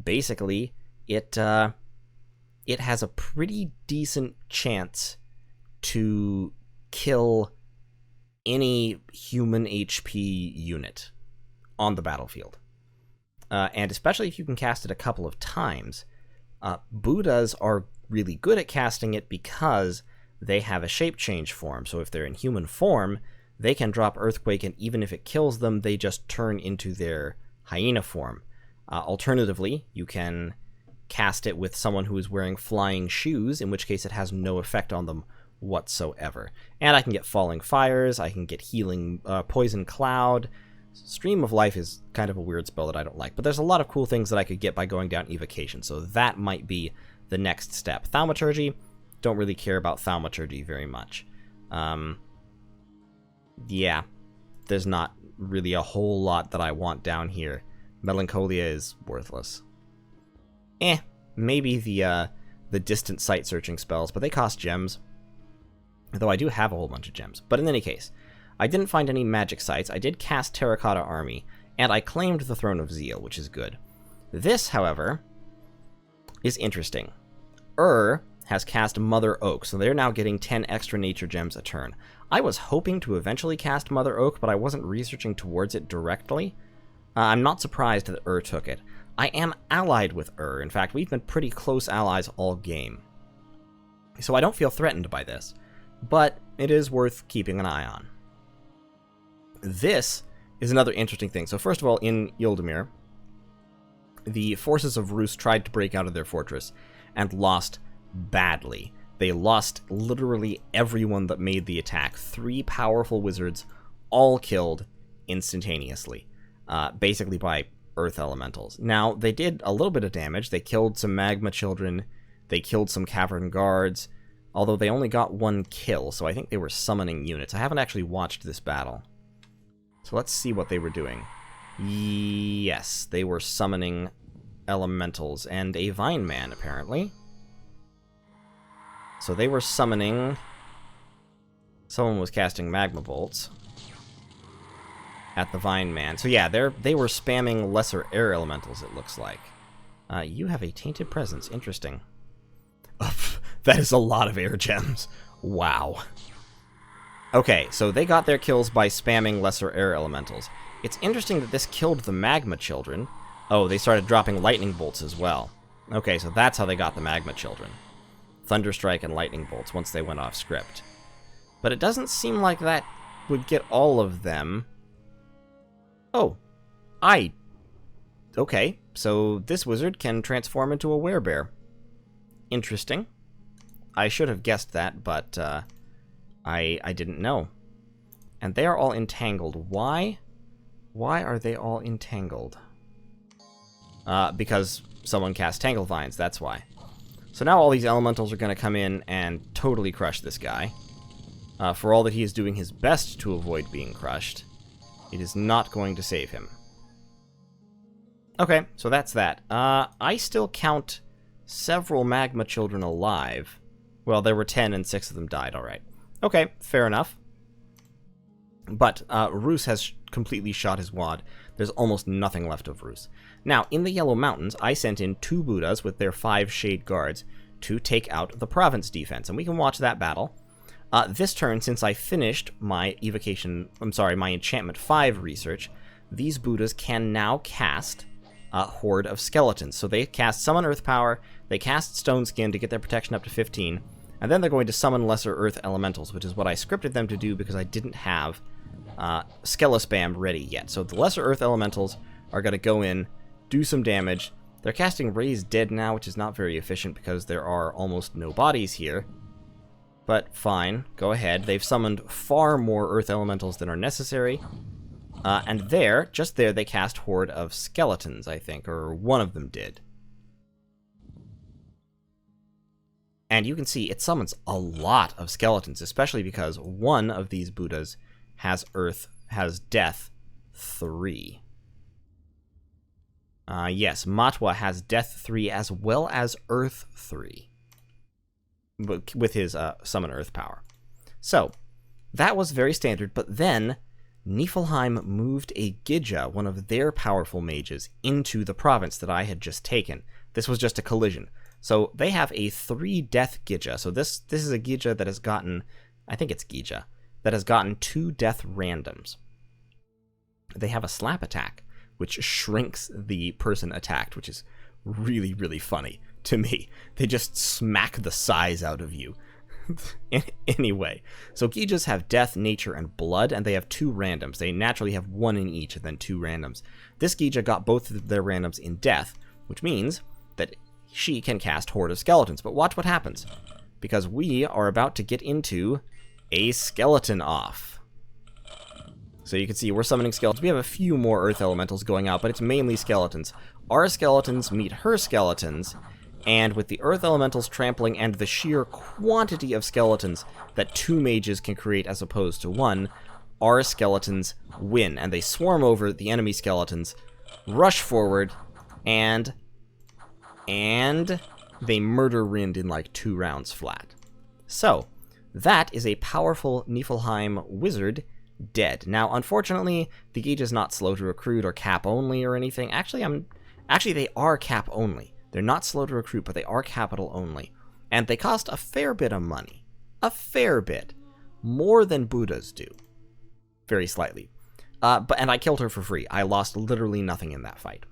S1: basically it has a pretty decent chance to kill any human HP unit on the battlefield. And especially if you can cast it a couple of times. Buddhas are really good at casting it because they have a shape change form. So if they're in human form, they can drop Earthquake, and even if it kills them, they just turn into their hyena form. Alternatively, you can cast it with someone who is wearing flying shoes, in which case it has no effect on them whatsoever. And I can get Falling Fires, I can get Healing Poison Cloud. Stream of Life is kind of a weird spell that I don't like, but there's a lot of cool things that I could get by going down Evocation, so that might be the next step. Thaumaturgy, don't really care about Thaumaturgy very much. Yeah, there's not really a whole lot that I want down here. Melancholia is worthless. Maybe the distant sight searching spells, but they cost gems. Though I do have a whole bunch of gems. But in any case, I didn't find any magic sites. I did cast Terracotta Army, and I claimed the Throne of Zeal, which is good. This, however, is interesting. Has cast Mother Oak, so they're now getting 10 extra nature gems a turn. I was hoping to eventually cast Mother Oak, but I wasn't researching towards it directly. I'm not surprised that took it. I am allied with In fact, we've been pretty close allies all game. So I don't feel threatened by this. But it is worth keeping an eye on. This is another interesting thing. So first of all, in Yldamir, the forces of Rus tried to break out of their fortress and lost badly. They lost literally everyone that made the attack. 3 powerful wizards, all killed instantaneously, basically by earth elementals. Now, they did a little bit of damage. They killed some magma children. They killed some cavern guards, although they only got 1 kill, so I think they were summoning units. I haven't actually watched this battle. So let's see what they were doing. Yes, they were summoning elementals and a vine man, apparently. So they were summoning... Someone was casting magma bolts at the vine man. So yeah, they were spamming lesser air elementals, it looks like. You have a tainted presence. Interesting. That is a lot of air gems. Wow. Okay, so they got their kills by spamming lesser air elementals. It's interesting that this killed the magma children. Oh, they started dropping lightning bolts as well. Okay, so that's how they got the magma children. Thunderstrike and lightning bolts once they went off script. But it doesn't seem like that would get all of them. Oh, okay, so this wizard can transform into a werebear. Interesting. I should have guessed that, but I didn't know. And they are all entangled. Why? Why are they all entangled? Because someone cast Tangle Vines, that's why. So now all these elementals are going to come in and totally crush this guy. For all that he is doing his best to avoid being crushed, it is not going to save him. Okay, so that's that. I still count several magma children alive. Well, there were 10 and 6 of them died, alright. Okay, fair enough. But Rus has completely shot his wad. There's almost nothing left of Rus. Now, in the Yellow Mountains, I sent in 2 Buddhas with their 5 Shade Guards to take out the province defense, and we can watch that battle. This turn, since I finished my my Enchantment 5 research, these Buddhas can now cast Horde of Skeletons. So they cast Summon Earth Power, they cast Stone Skin to get their protection up to 15, and then they're going to summon Lesser Earth Elementals, which is what I scripted them to do because I didn't have Skelespam ready yet. So the Lesser Earth Elementals are going to go in, do some damage. They're casting Raise Dead now, which is not very efficient because there are almost no bodies here. But fine, go ahead. They've summoned far more Earth Elementals than are necessary. And there, just there, they cast Horde of Skeletons, I think, or one of them did. And you can see it summons a lot of skeletons, especially because one of these Buddhas has Death 3. Yes, Matwa has Death 3 as well as Earth 3. With his Summon Earth power. So, that was very standard, but then Niflheim moved a Gija, one of their powerful mages, into the province that I had just taken. This was just a collision. So they have a 3 death Gija. So this is a Gija that has gotten, I think it's Gija, that has gotten 2 death randoms. They have a slap attack, which shrinks the person attacked, which is really, really funny to me. They just smack the size out of you. Anyway, so Gijas have Death, Nature, and Blood, and they have 2 randoms. They naturally have 1 in each and then 2 randoms. This Gija got both of their randoms in Death, which means that she can cast Horde of Skeletons. But watch what happens, because we are about to get into a skeleton off. So you can see we're summoning skeletons. We have a few more Earth Elementals going out, but it's mainly skeletons. Our skeletons meet her skeletons, and with the Earth Elementals trampling and the sheer quantity of skeletons that 2 mages can create as opposed to 1, our skeletons win. And they swarm over the enemy skeletons, rush forward, and they murder Rind in like 2 rounds flat. So, that is a powerful Niflheim wizard dead. Now, unfortunately, the Gija is not slow to recruit or cap only or anything. Actually, they are cap only. They're not slow to recruit, but they are capital only. And they cost a fair bit of money. A fair bit. More than Buddhas do. Very slightly. And I killed her for free. I lost literally nothing in that fight.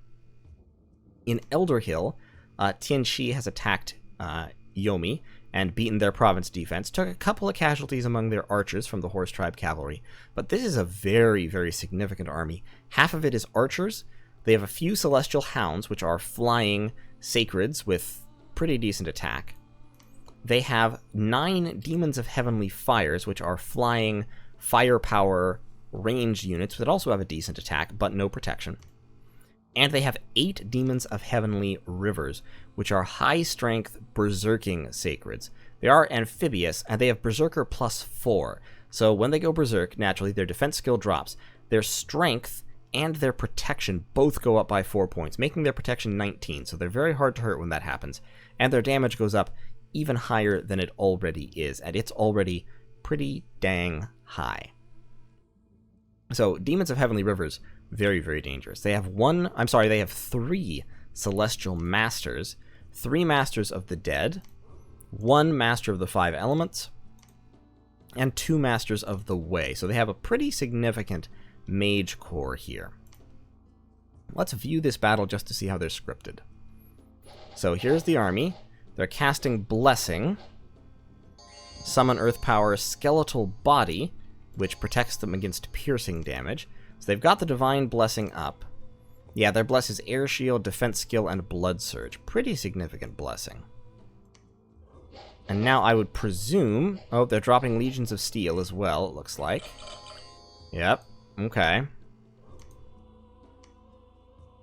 S1: In Elderhill, Tianxi has attacked Yomi, and beaten their province defense, took a couple of casualties among their archers from the Horse Tribe cavalry, but this is a very, very significant army. Half of it is archers. They have a few celestial hounds, which are flying sacreds with pretty decent attack. They have 9 demons of heavenly fires, which are flying firepower ranged units that also have a decent attack, but no protection. And they have 8 demons of heavenly rivers, which are high-strength berserking sacreds. They are amphibious, and they have berserker +4. So when they go berserk, naturally, their defense skill drops. Their strength and their protection both go up by 4 points, making their protection 19. So they're very hard to hurt when that happens. And their damage goes up even higher than it already is, and it's already pretty dang high. So demons of heavenly rivers, very, very dangerous. They have 3 celestial masters, 3 masters of the dead, 1 master of the 5 elements, and 2 masters of the way. So they have a pretty significant mage core here. Let's view this battle just to see how they're scripted. So here's the army. They're casting Blessing, Summon Earth Power, Skeletal Body, which protects them against piercing damage. So they've got the Divine Blessing up. Yeah, their bless is Air Shield, Defense Skill, and Blood Surge. Pretty significant blessing. And now I would presume... Oh, they're dropping Legions of Steel as well, it looks like. Yep, okay.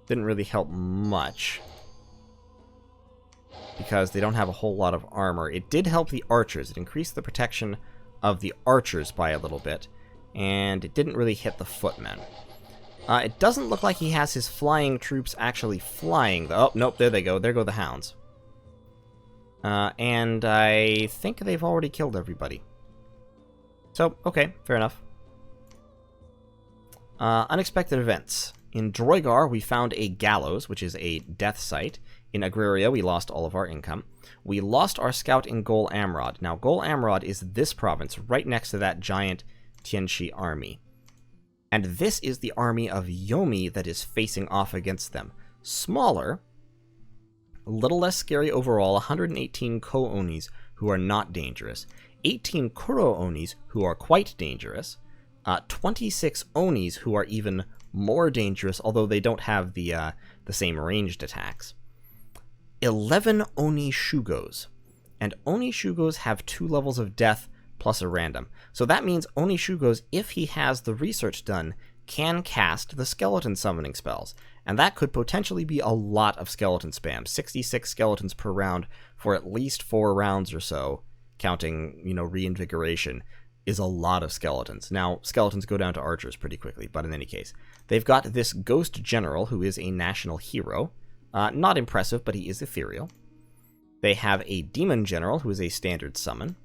S1: Didn't really help much, because they don't have a whole lot of armor. It did help the archers. It increased the protection of the archers by a little bit, and it didn't really hit the footmen. It doesn't look like he has his flying troops actually flying, though. Oh, nope, there they go. There go the hounds. And I think they've already killed everybody. So, okay, fair enough. Unexpected events. In Droigar, we found a gallows, which is a death site. In Agraria, we lost all of our income. We lost our scout in Gol Amrod. Now, Gol Amrod is this province right next to that giant Tianxi army. And this is the army of Yomi that is facing off against them. Smaller, a little less scary overall, 118 Ko-Onis who are not dangerous, 18 Kuro-Onis who are quite dangerous, 26 Onis who are even more dangerous, although they don't have the same ranged attacks. 11 Oni Shugos, and Oni Shugos have 2 levels of death plus a random. So that means Oni Shugos, if he has the research done, can cast the skeleton summoning spells, and that could potentially be a lot of skeleton spam. 66 skeletons per round for at least 4 rounds or so, counting, reinvigoration, is a lot of skeletons. Now, skeletons go down to archers pretty quickly, but in any case, they've got this Ghost General, who is a national hero. Not impressive, but he is ethereal. They have a Demon General, who is a standard summon.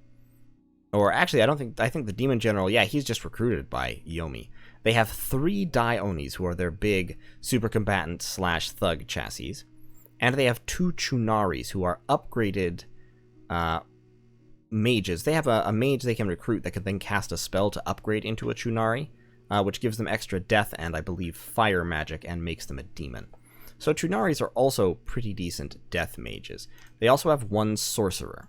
S1: Or actually, I think the Demon General, yeah, he's just recruited by Yomi. They have 3 Dai-Onis, who are their big super combatant / thug chassis. And they have 2 Chunaris, who are upgraded mages. They have a mage they can recruit that can then cast a spell to upgrade into a Chunari, which gives them extra death and, I believe, fire magic and makes them a demon. So Chunaris are also pretty decent death mages. They also have 1 sorcerer.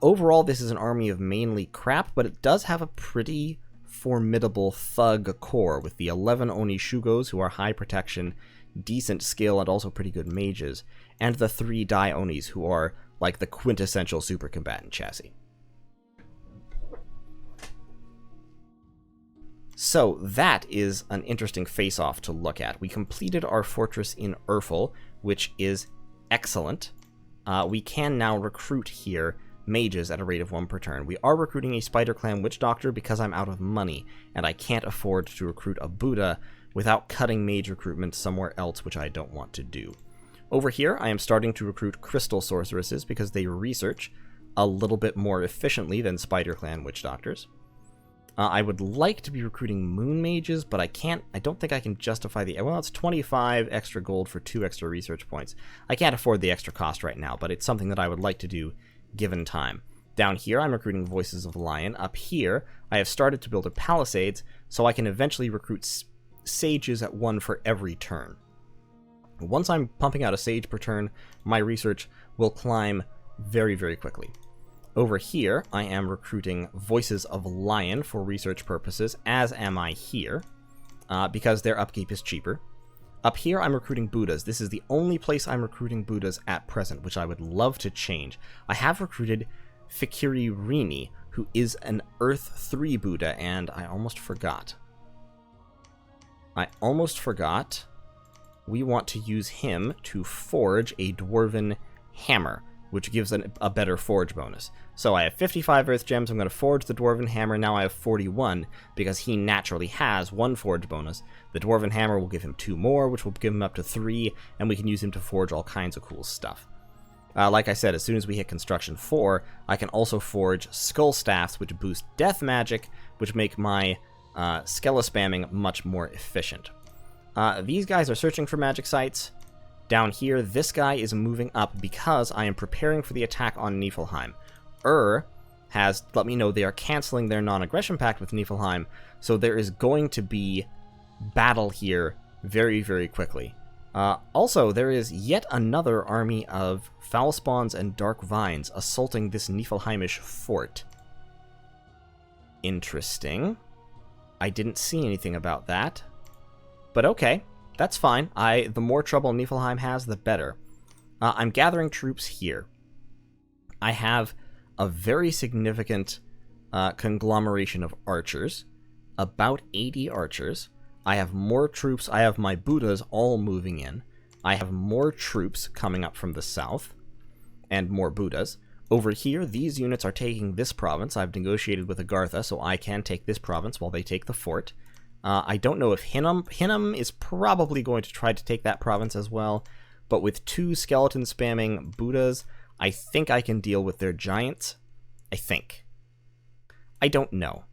S1: Overall, this is an army of mainly crap, but it does have a pretty formidable thug core with the 11 Oni Shugos, who are high protection, decent skill, and also pretty good mages, and the 3 Dai-Onis, who are like the quintessential super combatant chassis. So that is an interesting face-off to look at. We completed our fortress in Urfel, which is excellent. We can now recruit here mages at a rate of 1 per turn. We are recruiting a Spider Clan Witch Doctor because I'm out of money, and I can't afford to recruit a Buddha without cutting mage recruitment somewhere else, which I don't want to do. Over here, I am starting to recruit Crystal Sorceresses because they research a little bit more efficiently than Spider Clan Witch Doctors. I would like to be recruiting Moon Mages, but I don't think I can justify well, it's 25 extra gold for 2 extra research points. I can't afford the extra cost right now, but it's something that I would like to do given time. Down here, I'm recruiting Voices of the Lion. Up here, I have started to build a Palisades, so I can eventually recruit Sages at 1 for every turn. Once I'm pumping out a Sage per turn, my research will climb very, very quickly. Over here, I am recruiting Voices of Lion for research purposes, as am I here, because their upkeep is cheaper. Up here, I'm recruiting Buddhas. This is the only place I'm recruiting Buddhas at present, which I would love to change. I have recruited Fikiri Rini, who is an Earth 3 Buddha, and I almost forgot. We want to use him to forge a Dwarven Hammer, which gives a better forge bonus. So I have 55 Earth Gems, I'm going to forge the Dwarven Hammer, now I have 41, because he naturally has 1 forge bonus. The Dwarven Hammer will give him 2 more, which will give him up to 3, and we can use him to forge all kinds of cool stuff. Like I said, as soon as we hit Construction 4, I can also forge Skull Staffs, which boost Death Magic, which make my Skella spamming much more efficient. These guys are searching for magic sites. Down here, this guy is moving up because I am preparing for the attack on Niflheim. Has let me know they are canceling their non-aggression pact with Niflheim, so there is going to be battle here very, very quickly. Also, there is yet another army of Foul Spawns and Dark Vines assaulting this Niflheimish fort. Interesting. I didn't see anything about that. But okay, that's fine. The more trouble Niflheim has, the better. I'm gathering troops here. I have a very significant conglomeration of archers. About 80 archers. I have more troops. I have my Buddhas all moving in. I have more troops coming up from the south. And more Buddhas. Over here, these units are taking this province. I've negotiated with Agartha, so I can take this province while they take the fort. I don't know if Hinnom is probably going to try to take that province as well, but with 2 skeleton spamming Buddhas, I think I can deal with their giants. I think. I don't know.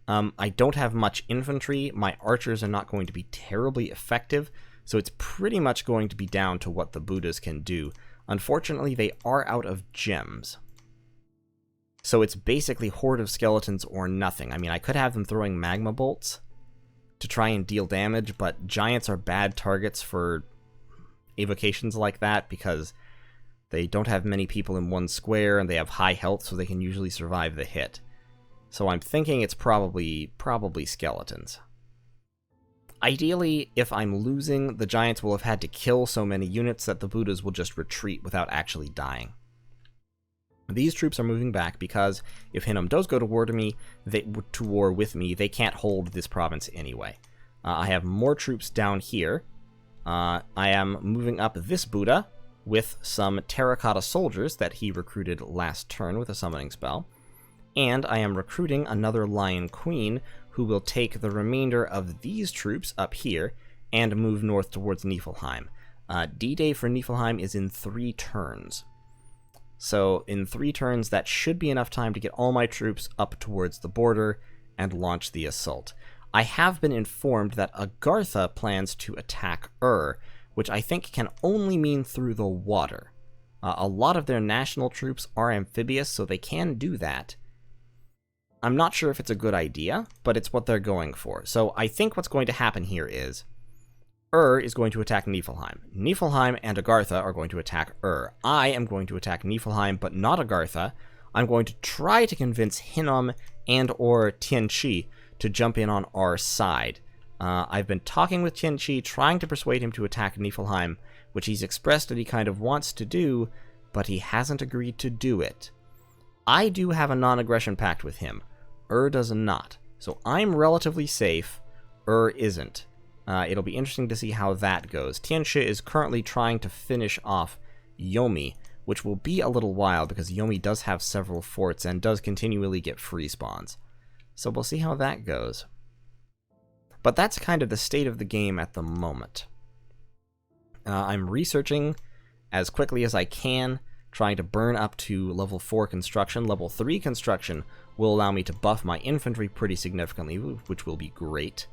S1: I don't have much infantry. My archers are not going to be terribly effective, so it's pretty much going to be down to what the Buddhas can do. Unfortunately, they are out of gems. So it's basically Horde of Skeletons or nothing. I mean, I could have them throwing magma bolts to try and deal damage, but giants are bad targets for evocations like that because they don't have many people in one square and they have high health, so they can usually survive the hit. So I'm thinking it's probably skeletons. Ideally, if I'm losing, the giants will have had to kill so many units that the Buddhas will just retreat without actually dying. These troops are moving back because if Hinnom does go to war with me, they can't hold this province anyway. I have more troops down here. I am moving up this Buddha with some terracotta soldiers that he recruited last turn with a summoning spell. And I am recruiting another Lion Queen who will take the remainder of these troops up here and move north towards Niflheim. D-Day for Niflheim is in 3 turns. So in 3 turns, that should be enough time to get all my troops up towards the border and launch the assault. I have been informed that Agartha plans to attack which I think can only mean through the water. A lot of their national troops are amphibious, so they can do that. I'm not sure if it's a good idea, but it's what they're going for. So I think what's going to happen here is is going to attack Niflheim. Niflheim and Agartha are going to attack I am going to attack Niflheim, but not Agartha. I'm going to try to convince Hinnom and or Tianqi to jump in on our side. I've been talking with Tianqi, trying to persuade him to attack Niflheim, which he's expressed that he kind of wants to do, but he hasn't agreed to do it. I do have a non-aggression pact with him. Does not. So I'm relatively safe. Isn't. It'll be interesting to see how that goes. Tianxia is currently trying to finish off Yomi, which will be a little while because Yomi does have several forts and does continually get free spawns. So we'll see how that goes. But that's kind of the state of the game at the moment. I'm researching as quickly as I can, trying to burn up to level 4 construction. Level 3 construction will allow me to buff my infantry pretty significantly, which will be great.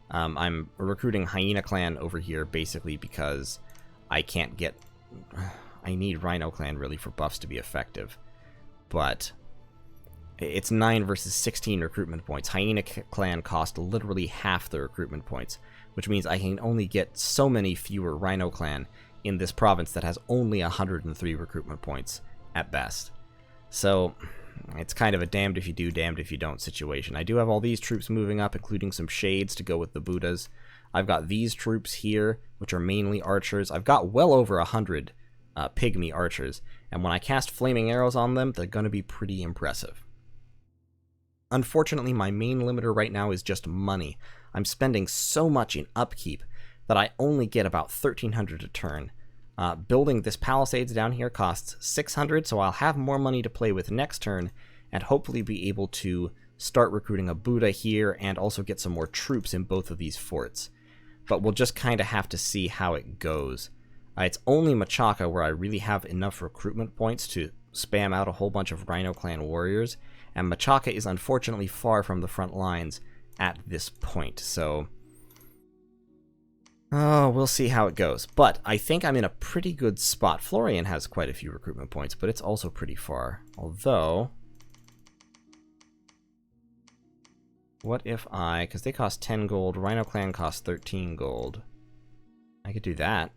S1: I'm recruiting Hyena Clan over here basically because I can't get... I need Rhino Clan really for buffs to be effective. But it's 9 versus 16 recruitment points. Hyena Clan cost literally half the recruitment points, which means I can only get so many fewer Rhino Clan in this province that has only 103 recruitment points at best. So it's kind of a damned if you do, damned if you don't situation. I do have all these troops moving up, including some shades to go with the Buddhas. I've got these troops here, which are mainly archers. I've got well over 100 pygmy archers, and when I cast flaming arrows on them, they're going to be pretty impressive. Unfortunately, my main limiter right now is just money. I'm spending so much in upkeep that I only get about 1,300 a turn. Building this palisades down here costs 600, so I'll have more money to play with next turn, and hopefully be able to start recruiting a Buddha here, and also get some more troops in both of these forts. But we'll just kind of have to see how it goes. It's only Machaka where I really have enough recruitment points to spam out a whole bunch of Rhino Clan warriors, and Machaka is unfortunately far from the front lines at this point, so we'll see how it goes. But I think I'm in a pretty good spot. Florian has quite a few recruitment points, but it's also pretty far. Although, what if because they cost 10 gold, Rhino Clan costs 13 gold. I could do that.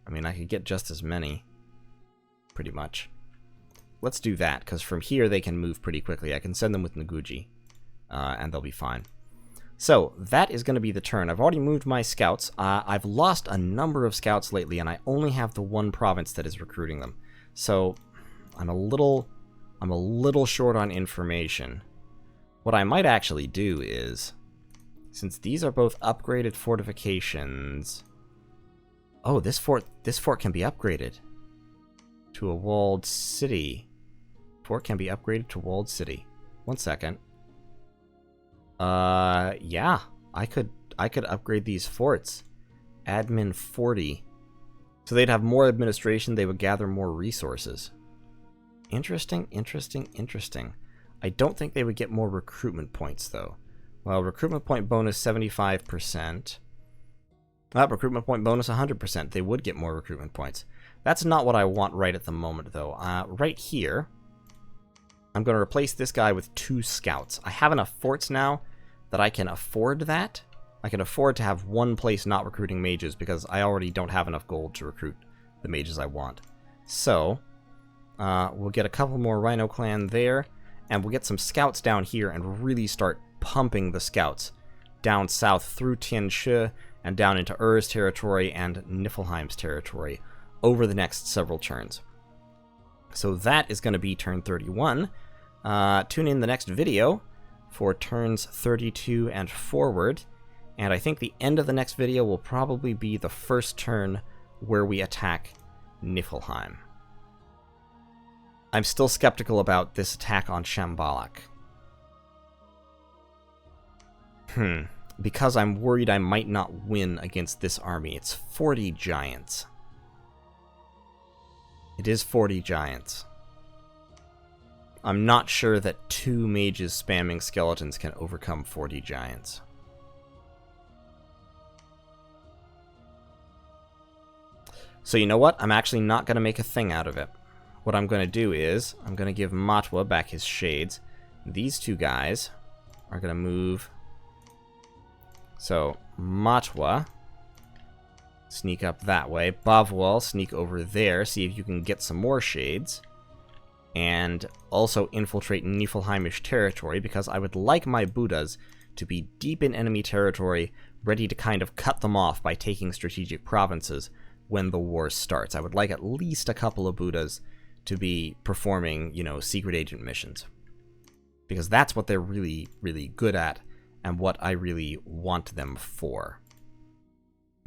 S1: I mean, I could get just as many, pretty much. Let's do that, because from here they can move pretty quickly. I can send them with Noguchi, and they'll be fine. So, that is going to be the turn. I've already moved my scouts. I've lost a number of scouts lately, and I only have the one province that is recruiting them. So, I'm a little short on information. What I might actually do is, since these are both upgraded fortifications... Oh, this fort can be upgraded to a walled city. Fort can be upgraded to walled city. 1 second. Yeah, I could upgrade these forts. Admin 40. So they'd have more administration, they would gather more resources. Interesting, interesting, interesting. I don't think they would get more recruitment points, though. Well, recruitment point bonus 75%. Recruitment point bonus 100%. They would get more recruitment points. That's not what I want right at the moment, though. Right here, I'm going to replace this guy with 2 scouts. I have enough forts now that I can afford that. I can afford to have one place not recruiting mages because I already don't have enough gold to recruit the mages I want. So, we'll get a couple more Rhino Clan there, and we'll get some scouts down here and really start pumping the scouts down south through Tianshi and down into Ur's territory and Niflheim's territory over the next several turns. So that is going to be turn 31. Tune in the next video for turns 32 and forward, and I think the end of the next video will probably be the first turn where we attack Niflheim. I'm still skeptical about this attack on Shambhalak. Because I'm worried I might not win against this army. It's 40 giants. It is 40 giants. I'm not sure that 2 mages spamming skeletons can overcome 40 giants. So you know what? I'm actually not going to make a thing out of it. What I'm going to do is, I'm going to give Matwa back his shades. These 2 guys are going to move. So, Matwa, sneak up that way. Bavwal, sneak over there, see if you can get some more shades. And also infiltrate Niflheimish territory, because I would like my Buddhas to be deep in enemy territory, ready to kind of cut them off by taking strategic provinces when the war starts. I would like at least a couple of Buddhas to be performing, you know, secret agent missions. Because that's what they're really, really good at, and what I really want them for.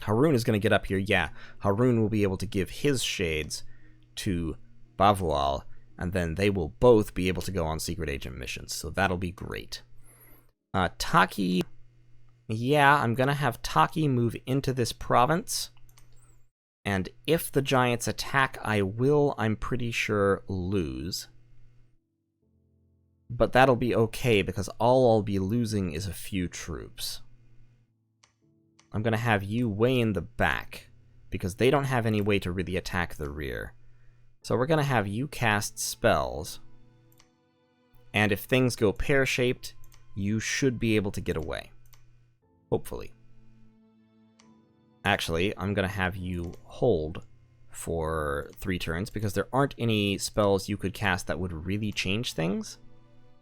S1: Harun is going to get up here. Yeah, Harun will be able to give his shades to Bavwal, and then they will both be able to go on secret agent missions. So that'll be great. Taki, yeah, I'm going to have Taki move into this province. And if the giants attack, I will, I'm pretty sure, lose. But that'll be okay, because all I'll be losing is a few troops. I'm going to have you way in the back, because they don't have any way to really attack the rear. So we're going to have you cast spells, and if things go pear-shaped, you should be able to get away. Hopefully. Actually, I'm going to have you hold for 3 turns, because there aren't any spells you could cast that would really change things.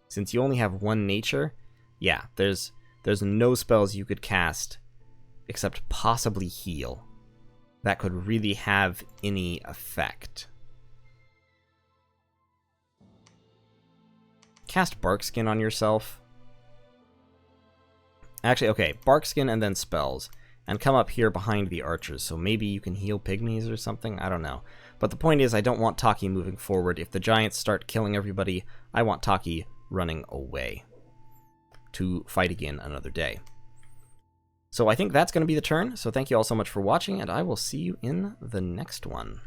S1: Since you only have 1 nature, yeah, there's no spells you could cast except possibly heal that could really have any effect. Cast Barkskin on yourself. Actually, okay, Barkskin and then spells. And come up here behind the archers, so maybe you can heal pygmies or something? I don't know. But the point is, I don't want Taki moving forward. If the giants start killing everybody, I want Taki running away to fight again another day. So I think that's going to be the turn, so thank you all so much for watching, and I will see you in the next one.